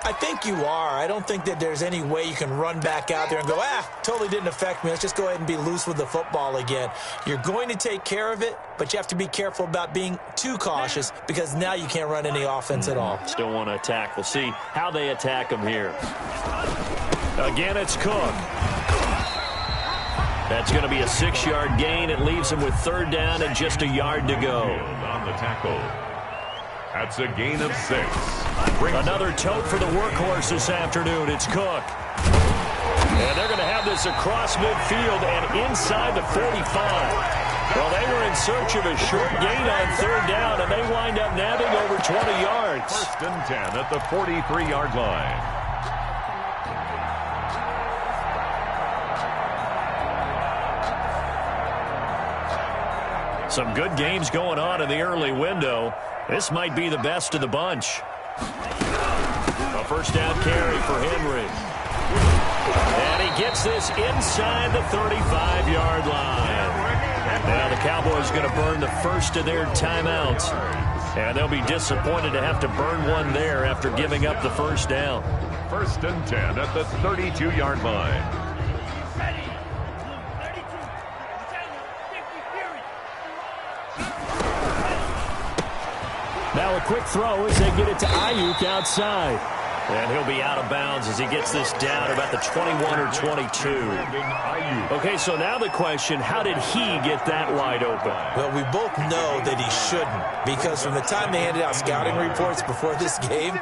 I think you are. I don't think that there's any way you can run back out there and go, totally didn't affect me. Let's just go ahead and be loose with the football again. You're going to take care of it, but you have to be careful about being too cautious, because now you can't run any offense at all. Still want to attack. We'll see how they attack them here. Again, it's Cook. That's going to be a 6-yard gain. It leaves him with 3rd down and just a yard to go. On the tackle. That's a gain of 6. Another tote for the workhorse this afternoon. It's Cook. And they're going to have this across midfield and inside the 45. Well, they were in search of a short gain on 3rd down, and they wind up nabbing over 20 yards. 1st and 10 at the 43-yard line. Some good games going on in the early window. This might be the best of the bunch. A 1st down carry for Henry. And he gets this inside the 35-yard line. Now the Cowboys going to burn the first of their timeouts. And they'll be disappointed to have to burn one there after giving up the 1st down. 1st and 10 at the 32-yard line. Now a quick throw as they get it to Ayuk outside. And he'll be out of bounds as he gets this down about the 21 or 22. Okay, so now the question, how did he get that wide open? Well, we both know that he shouldn't, because from the time they handed out scouting reports before this game,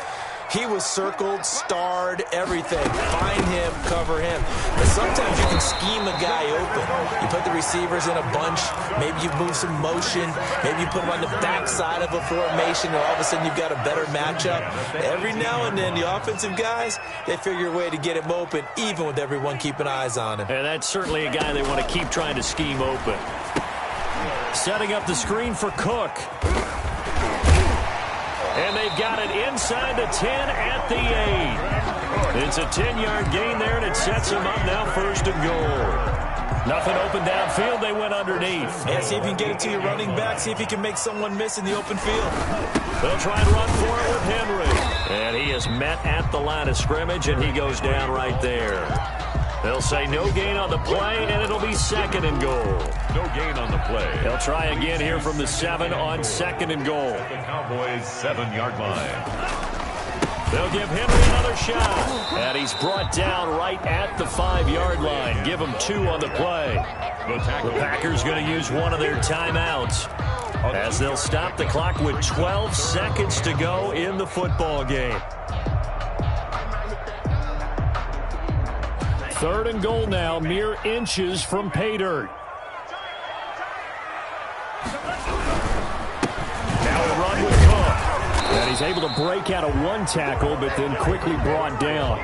He was circled, starred, everything. Find him, cover him. But sometimes you can scheme a guy open. You put the receivers in a bunch. Maybe you move some motion. Maybe you put them on the backside of a formation, and all of a sudden you've got a better matchup. Every now and then, the offensive guys, they figure a way to get him open, even with everyone keeping eyes on him. And that's certainly a guy they want to keep trying to scheme open. Setting up the screen for Cook. And they've got it inside the 10 at the 8. It's a 10-yard gain there, and it sets them up now 1st and goal. Nothing open downfield. They went underneath. Yeah, see if you can get it to your running back. See if you can make someone miss in the open field. They'll try and run for it with Henry. And he is met at the line of scrimmage, and he goes down right there. They'll say no gain on the play, and it'll be 2nd and goal. No gain on the play. They'll try again here from the 7 on 2nd and goal. The Cowboys' 7-yard line. They'll give Henry another shot. And he's brought down right at the 5-yard line. Give him 2 on the play. The Packers going to use one of their timeouts, as they'll stop the clock with 12 seconds to go in the football game. 3rd and goal now, mere inches from pay dirt. Now a run with Cook. And he's able to break out of 1 tackle, but then quickly brought down.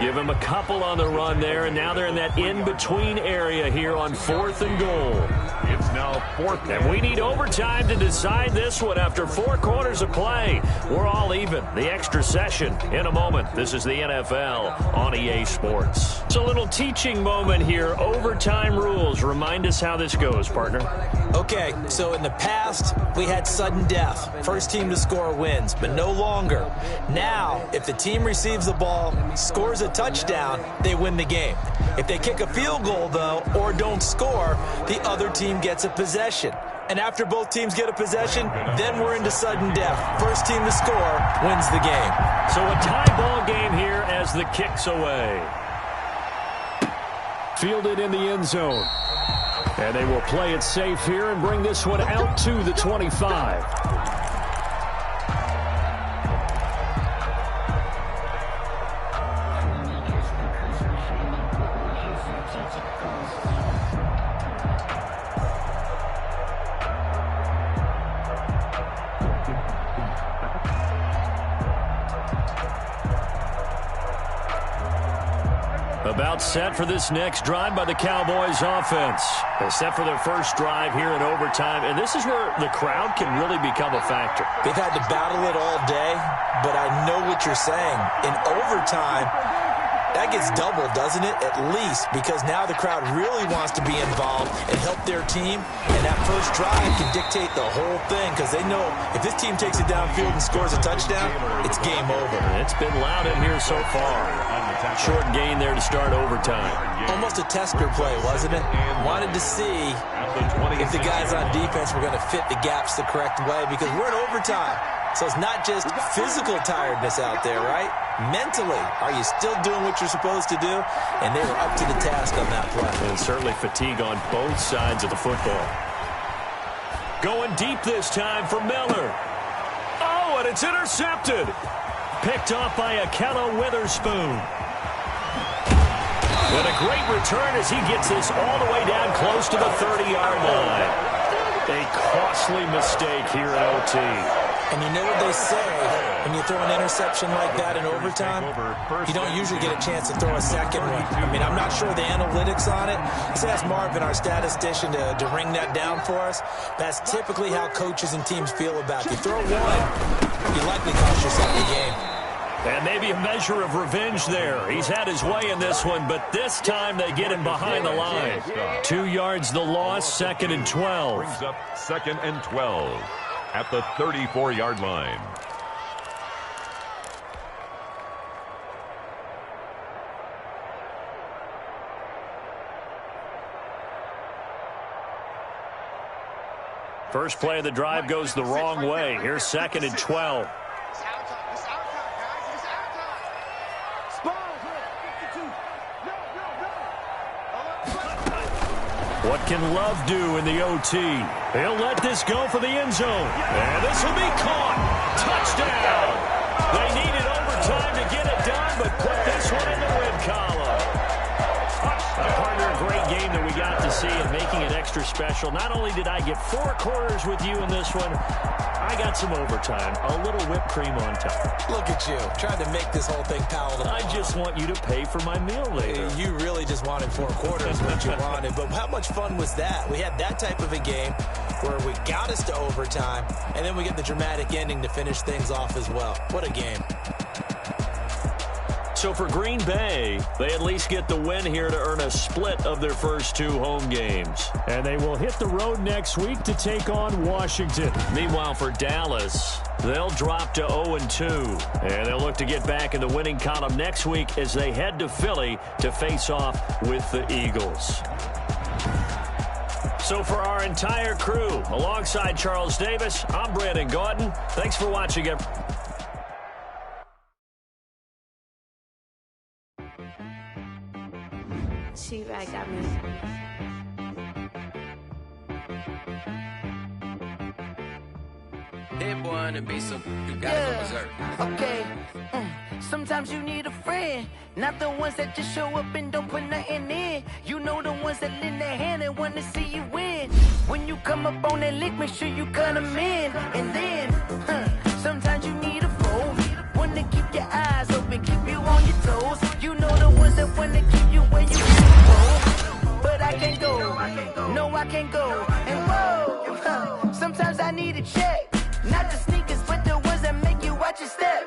Give him a couple on the run there, and now they're in that in-between area here on 4th and goal. It's now 4th. And we need overtime to decide this one after 4 quarters of play. We're all even. The extra session in a moment. This is the NFL on EA Sports. It's a little teaching moment here. Overtime rules. Remind us how this goes, partner. Okay, so in the past, we had sudden death. First team to score wins, but no longer. Now, if the team receives the ball, scores a touchdown, they win the game. If they kick a field goal, though, or don't score, the other team gets a possession. And after both teams get a possession, then we're into sudden death. First team to score wins the game. So a tie ball game here as the kick's away. Fielded in the end zone. And they will play it safe here and bring this one out to the 25. About set for this next drive by the Cowboys offense. They're set for their first drive here in overtime, and this is where the crowd can really become a factor. They've had to battle it all day, but I know what you're saying. In overtime, that gets doubled, doesn't it? At least, because now the crowd really wants to be involved and help their team, and that first drive can dictate the whole thing, because they know if this team takes it downfield and scores a touchdown, it's game over. It's been loud in here so far. Short gain there to start overtime. Almost a tester play, wasn't it? Wanted to see if the guys on defense were going to fit the gaps the correct way, because we're in overtime. So it's not just physical tiredness out there, right? Mentally, are you still doing what you're supposed to do? And they were up to the task on that play. And certainly fatigue on both sides of the football. Going deep this time for Miller. Oh, and it's intercepted. Picked off by Akello Witherspoon. And a great return as he gets this all the way down close to the 30-yard line. A costly mistake here in OT. And you know what they say, when you throw an interception like that in overtime, you don't usually get a chance to throw a second one. I mean, I'm not sure the analytics on it. Let's ask Marvin, our statistician, to ring that down for us. That's typically how coaches and teams feel about it. You throw one, you likely cost yourself the game. And maybe a measure of revenge there. He's had his way in this one, but this time they get him behind the line. 2 yards the loss, 2nd and 12. Brings up 2nd and 12 at the 34-yard line. First play of the drive goes the wrong way. Here's 2nd and 12. What can Love do in the OT? He'll let this go for the end zone. And this will be caught. Touchdown. They needed overtime. extra special. Not only did I get 4 quarters with you in this one, I got some overtime, a little whipped cream on top. Look at you, trying to make this whole thing palatable. I just want you to pay for my meal later. You really just wanted 4 quarters, what you wanted. But how much fun was that? We had that type of a game where we got us to overtime, and then we get the dramatic ending to finish things off as well. What a game. So for Green Bay, they at least get the win here to earn a split of their first 2 home games. And they will hit the road next week to take on Washington. Meanwhile, for Dallas, they'll drop to 0-2. And they'll look to get back in the winning column next week as they head to Philly to face off with the Eagles. So for our entire crew, alongside Charles Davis, I'm Brandon Gaudin. Thanks for watching. T-Rag got me. Hit boy on the beat, so you gotta go berserk. Okay. Sometimes you need a friend, not the ones that just show up and don't put nothing in. You know the ones that lend their hand and want to see you win. When you come up on that lick, make sure you cut them in. And then, sometimes you need a foe, one to keep your eyes open, keep you on your toes. You know the ones that want to keep you where you can go. But I can't go, no I can't go. And whoa, sometimes I need a check. Not the sneakers, but the ones that make you watch your step.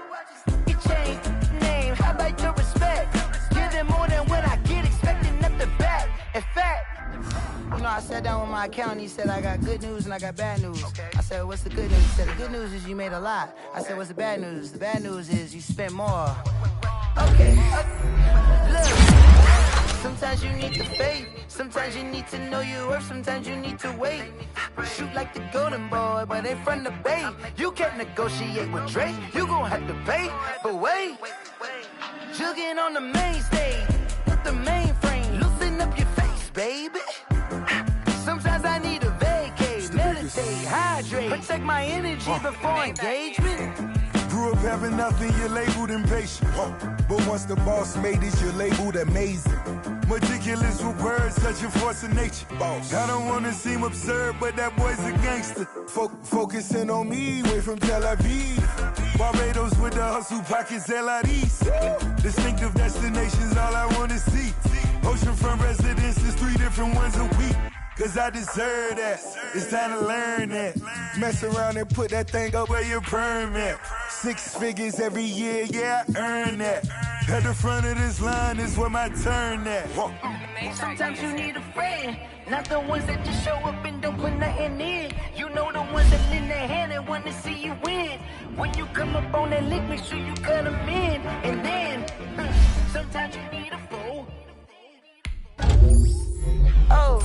Your chain, name, how about your respect? Give them more than what I get, expecting nothing back. In fact, you know, I sat down with my accountant, he said, I got good news and I got bad news. I said, what's the good news? He said, the good news is you made a lot. I said, what's the bad news? The bad news is you spent more. Okay, look, sometimes you need to fade. Sometimes you need to know your worth. Sometimes you need to wait. Shoot like the golden boy, but in front of Bay. You can't negotiate with Drake. You gon' have to pay. But wait, jugging on the main stage with the mainframe. Loosen up your face, baby. Sometimes I need a vacate, meditate, hydrate, protect my energy before engagement. Grew up having nothing, you're labeled impatient. But once the boss made it, you're labeled amazing. Meticulous with words, such a force of nature. I don't wanna seem absurd, but that boy's a gangster. Focusing on me, way from Tel Aviv. Barbados with the hustle pockets, LIDs. Distinctive destinations, all I wanna see. Oceanfront residences, 3 different ones a week. Cause I deserve that, it's time to learn that. Mess around and put that thing up where your permit. 6 figures every year, yeah, I earn that. At the front of this line is where my turn at. Sometimes you need a friend, not the ones that just show up and don't put nothing in. You know the ones that lend their hand and want to see you win. When you come up on that lick, make sure you cut them in. And then, sometimes you need a foe. Oh,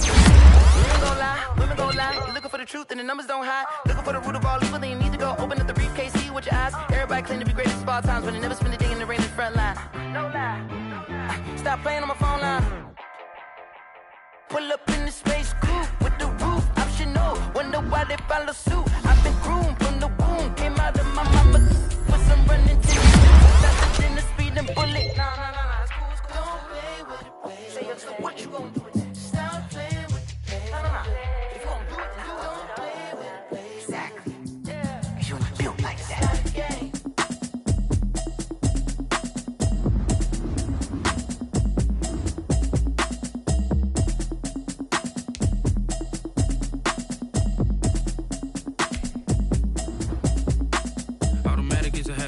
women gon' lie, women gon' lie. You're looking for the truth and the numbers don't hide. Looking for the root of all evil, then you need to go open up the briefcase, see with your eyes. Everybody claim to be greatest of all times, but they never spend a day in the rain in the front line. No lie. Stop playing on my phone line. Pull up in the space coupe with the roof optional. Wonder why they follow suit. I've been groomed from the womb, came out of my mama with some running to the faster than the speeding bullet. Nah, it's cool, it's cool. Don't play with it, baby. Say it, so what you gon' do? Stop playing with it, baby. Nah. If you gon' do it, then don't play with it, baby. Exactly. Yeah. Cause you ain't built like that. Stop the game.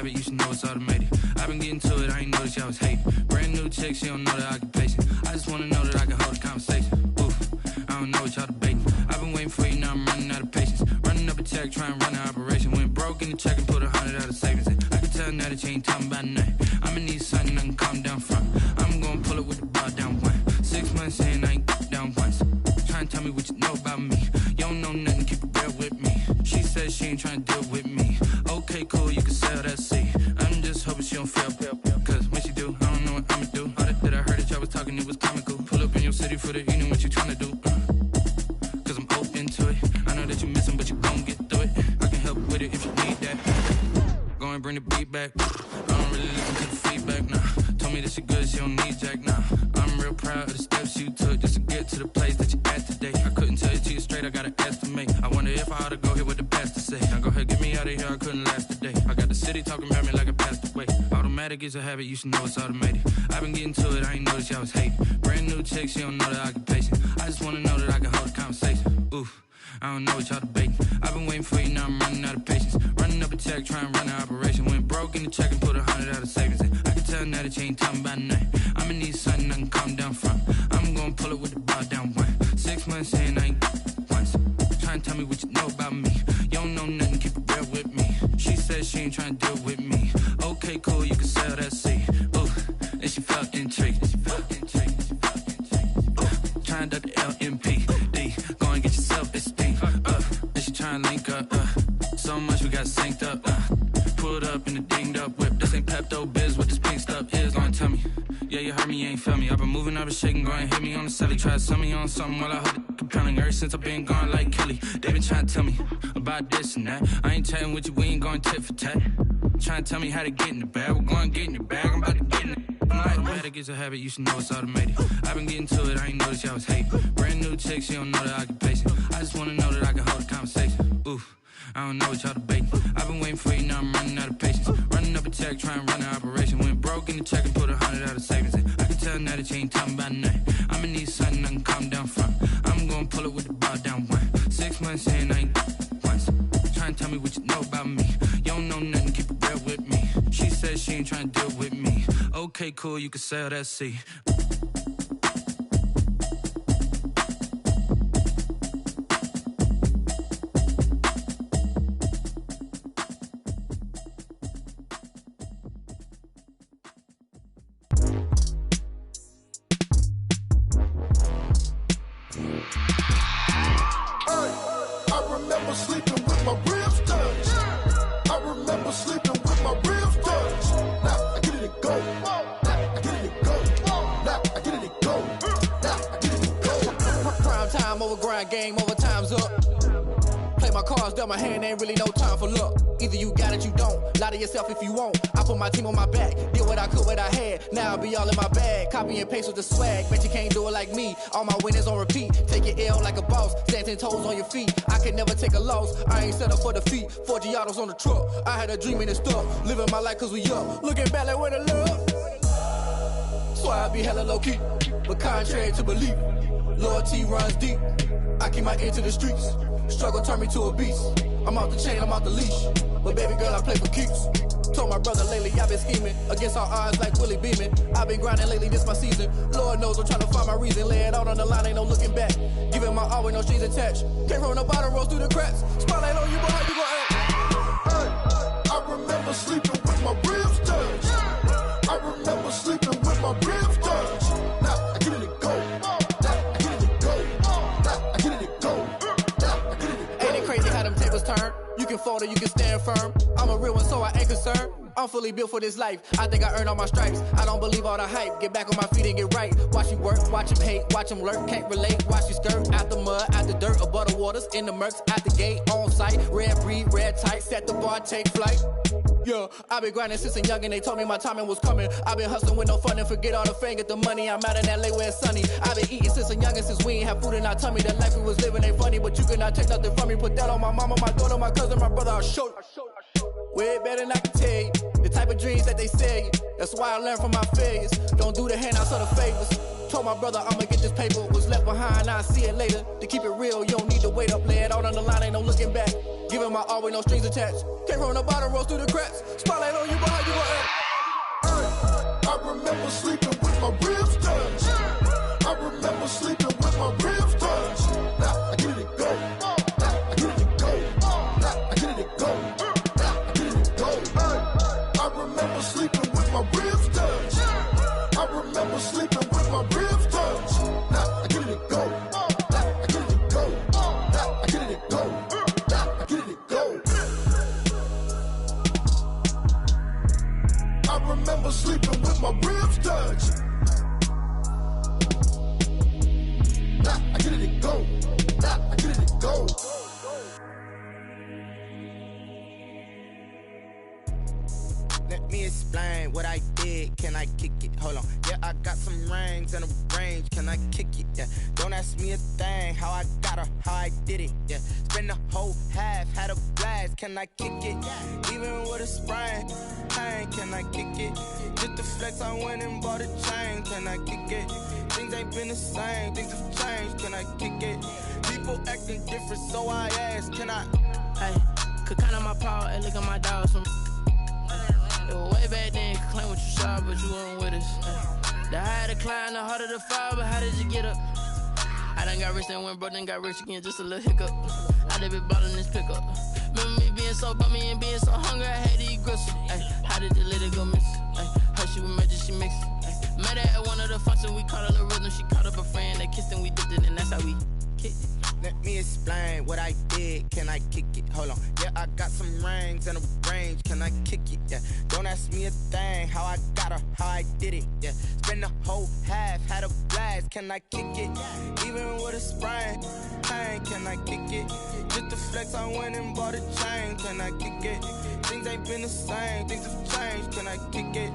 You should know it's automated. I've been getting to it, I ain't noticed y'all was hating. Brand new chick, she don't know the occupation. I just wanna know that I can hold a conversation. Oof, I don't know what y'all debating. I've been waiting for you, now I'm running out of patience. Running up a check, trying to run an operation. Went broke in the check and put 100 out of savings in. I can tell now that you ain't talking about nothing. I'ma need something I can calm down from. I'm gonna pull it with the bar down one. 6 months in, I ain't down once. Trying to tell me what you know about me. You don't know nothing, keep it real with me. She says she ain't trying to deal with me. Okay, cool, you can sell that seat. I'm just hoping she don't fail. Cause when she do, I don't know what I'ma do. All that I heard that y'all was talking, it was comical. Pull up in your city for the evening, what you tryna do? Cause I'm open to it. I know that you missing, but you gon' get through it. I can help with it if you need that. Go and bring the beat back. I don't really listen to the feedback, nah. Told me me that she good, she don't need Jack now. I'm real proud of the steps you took just to get to the place that you at today. I couldn't tell you to you straight, I gotta estimate. I wonder if I ought to go here with the best to say. Now go ahead, get me out of here, I couldn't last today. I got the city talking about me like I passed away. Automatic is a habit, you should know it's automated. I've been getting to it, I ain't noticed y'all was hating. Brand new chick, she don't know that I can patient. I just wanna know that I can hold a conversation. Oof, I don't know what y'all debating. I've been waiting for you, now I'm running out of patience. Running up a check, trying to run an operation. Went broke in the check and put 100 out of savings in. I can tell now that you ain't talking about nothing. I'ma need something I can calm down from. I'm gonna pull it with the bar down one. 6 months in, I ain't once. Trying to tell me what you know about me. You don't know nothing, keep it real with me. She said she ain't trying to deal with me. Okay, cool, you can sell that seed. Ooh, and she felt intrigued. Trying to duck the LMPD. Go and get your self-esteem up. And she trying to link up. So much we got synced up. Pulled up in the dinged up whip. This ain't Pepto-Biz, what this pink stuff is. Long tell me. Yeah, you heard me, you ain't feel me. I've been moving, I've been shaking, go and hit me on the celly. Try to sell me on something while I heard it compelling. Ever since I've been gone like Kelly, they been trying to tell me about this and that. I ain't chatting with you, we ain't going tit for tat. Trying to tell me how to get in the bag. We're going to get in the bag, I'm about to get in it. Automatic is a habit, you should know it's automated. I've been getting to it, I ain't noticed y'all was hating. Brand new chick, she don't know the occupation. I just wanna know that I can hold a conversation. Oof, I don't know what y'all debating. I've been waiting for you, now I'm running out of patience. Running up a check, trying to run an operation. Went broke in the check and put 100 out of savings in. I can tell now that you ain't talking about nothing. I'ma need something I can calm down from. I'm gonna pull it with the bar down one. 6 months in, I ain't once. Trying to tell me what you know about me. You don't know nothing, keep it real with me. She said she ain't trying to deal with me. Okay, cool, you can sell that seed. Game over, time's up. Play my cards dealt my hand, ain't really no time for luck. Either you got it, you don't. Lie to yourself if you won't. I put my team on my back, did what I could, what I had. Now I'll be all in my bag. Copy and paste with the swag. Bet you can't do it like me. All my winners on repeat. Take your L like a boss. Stand 10 toes on your feet. I could never take a loss. I ain't set up for defeat. 4 Giottos on the truck. I had a dream and it stuck. Living my life cause we up. Looking back like where the love. So I be hella low key. But contrary to belief, loyalty runs deep. I keep my ear to the streets. Struggle turned me to a beast. I'm off the chain, I'm off the leash. But baby girl, I play for keeps. Told my brother lately I've been scheming. Against all odds like Willie Beeman. I've been grinding lately, this my season. Lord knows I'm trying to find my reason. Lay it out on the line, ain't no looking back. Giving my all with no strings attached. Came from the bottom, rose through the cracks. Spotlight on you, boy, how you gon' act? Hey, I remember sleeping with my ribs touched. I remember sleeping with my ribs touched. Now I get it and go. Turn. You can fold or you can stand firm. I'm a real one, so I ain't concerned. I'm fully built for this life. I think I earned all my stripes. I don't believe all the hype. Get back on my feet and get right. Watch you work, watch him hate, watch him lurk. Can't relate, watch you skirt. Out the mud, out the dirt, above the waters, in the murks, out the gate, on site. Red breed, red tight, set the bar, take flight. Yeah, I've been grinding since a youngin', they told me my timing was coming. I've been hustling with no fun and forget all the fame, get the money. I'm out in LA where it's sunny. I've been eating since a youngin', since we ain't have food in our tummy. The life we was living ain't funny, but you cannot take nothing from me. Put that on my mama, my daughter, my cousin, my brother, I'll show you. Way better than I can tell you. The type of dreams that they sell you. That's why I learned from my failures. Don't do the handouts or the favors. Told my brother I'ma get this paper. Was left behind, I'll see it later. To keep it real, you don't need to wait up. Lay it out on the line, ain't no looking back. Giving my all with no strings attached. Came from the bottom, rose through the cracks. Spotlight on you, but how you gon' act? Hey, I remember sleeping with my ribs touched. I remember sleeping with my ribs touched. Now I get it and go. Now I get it and go. Now I get it and go. Now I get it and go. Hey, I remember sleeping with my ribs touched. I remember sleeping with my ribs touched. Now I get it and go. Now I get it and go. Now I get it and go. Now I get it and go. I remember sleeping with my ribs touched. Now I get it and go. Now I get it and go. Let me explain what I did. Can I kick it? Hold on. Yeah, I got some rings and a range. Can I kick it? Yeah. Don't ask me a thing. How I got her, how I did it. Yeah. Spend the whole half, had a blast. Can I kick it? Even with a sprain. Pain, can I kick it? Just the flex, I went and bought a chain. Can I kick it? Things ain't been the same. Things have changed. Can I kick it? People acting different, so I ask. Can I? Hey, could count on my power and look at my dogs from. It was way back then, could claim what you saw, but you weren't with us. The higher the climb, the harder the fall, but how did you get up? I done got rich and went broke, then got rich again, just a little hiccup. I done been ballin' this pickup. Remember me being so bummy and being so hungry, I had to eat gristle. Ay, how did the lady go miss? Her she was magic, she mixed. Met her at one of the functions, we caught a little rhythm. She caught up a friend, they kissed and we dipped it, and that's how we kicked it. Let me explain what I did. Can I kick it? Hold on. Yeah, I got some rings and a range. Can I kick it? Yeah. Don't ask me a thing. How I got her, how I did it. Yeah. Spend the whole half, had a blast. Can I kick it? Even with a sprain. Pain, can I kick it? Just the flex, I went and bought a chain. Can I kick it? Things ain't been the same. Things have changed. Can I kick it?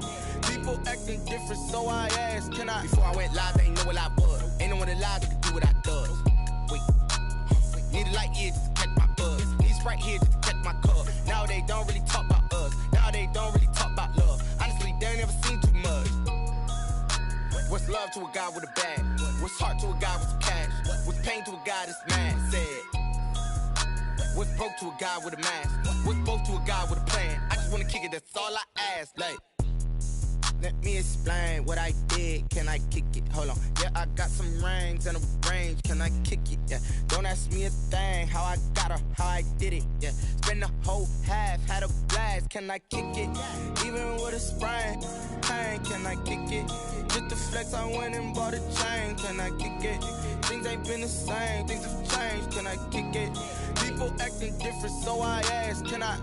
People acting different, so I asked. Can I? Before I went live, they ain't know what I was. Ain't no one alive that could do what I does. Need a light year just to catch my buzz. Need Sprite here just to catch my cup. Now they don't really talk about us. Now they don't really talk about love. Honestly, they ain't never seen too much. What's love to a guy with a bag? What's heart to a guy with some cash? What's pain to a guy that's mad? Said. What's broke to a guy with a mask? What's both to a guy with a plan? I just wanna kick it, that's all I ask. Like, let me explain what I did. Can I kick it? Hold on. Yeah, I got some rings and a range. Can I kick it? Yeah. Don't ask me a thing. How I got her, how I did it. Yeah. Spend the whole half, had a blast. Can I kick it? Even with a sprain. Pain, can I kick it? Just the flex, I went and bought a chain. Can I kick it? Things ain't been the same. Things have changed. Can I kick it? People acting different, so I ask. Can I?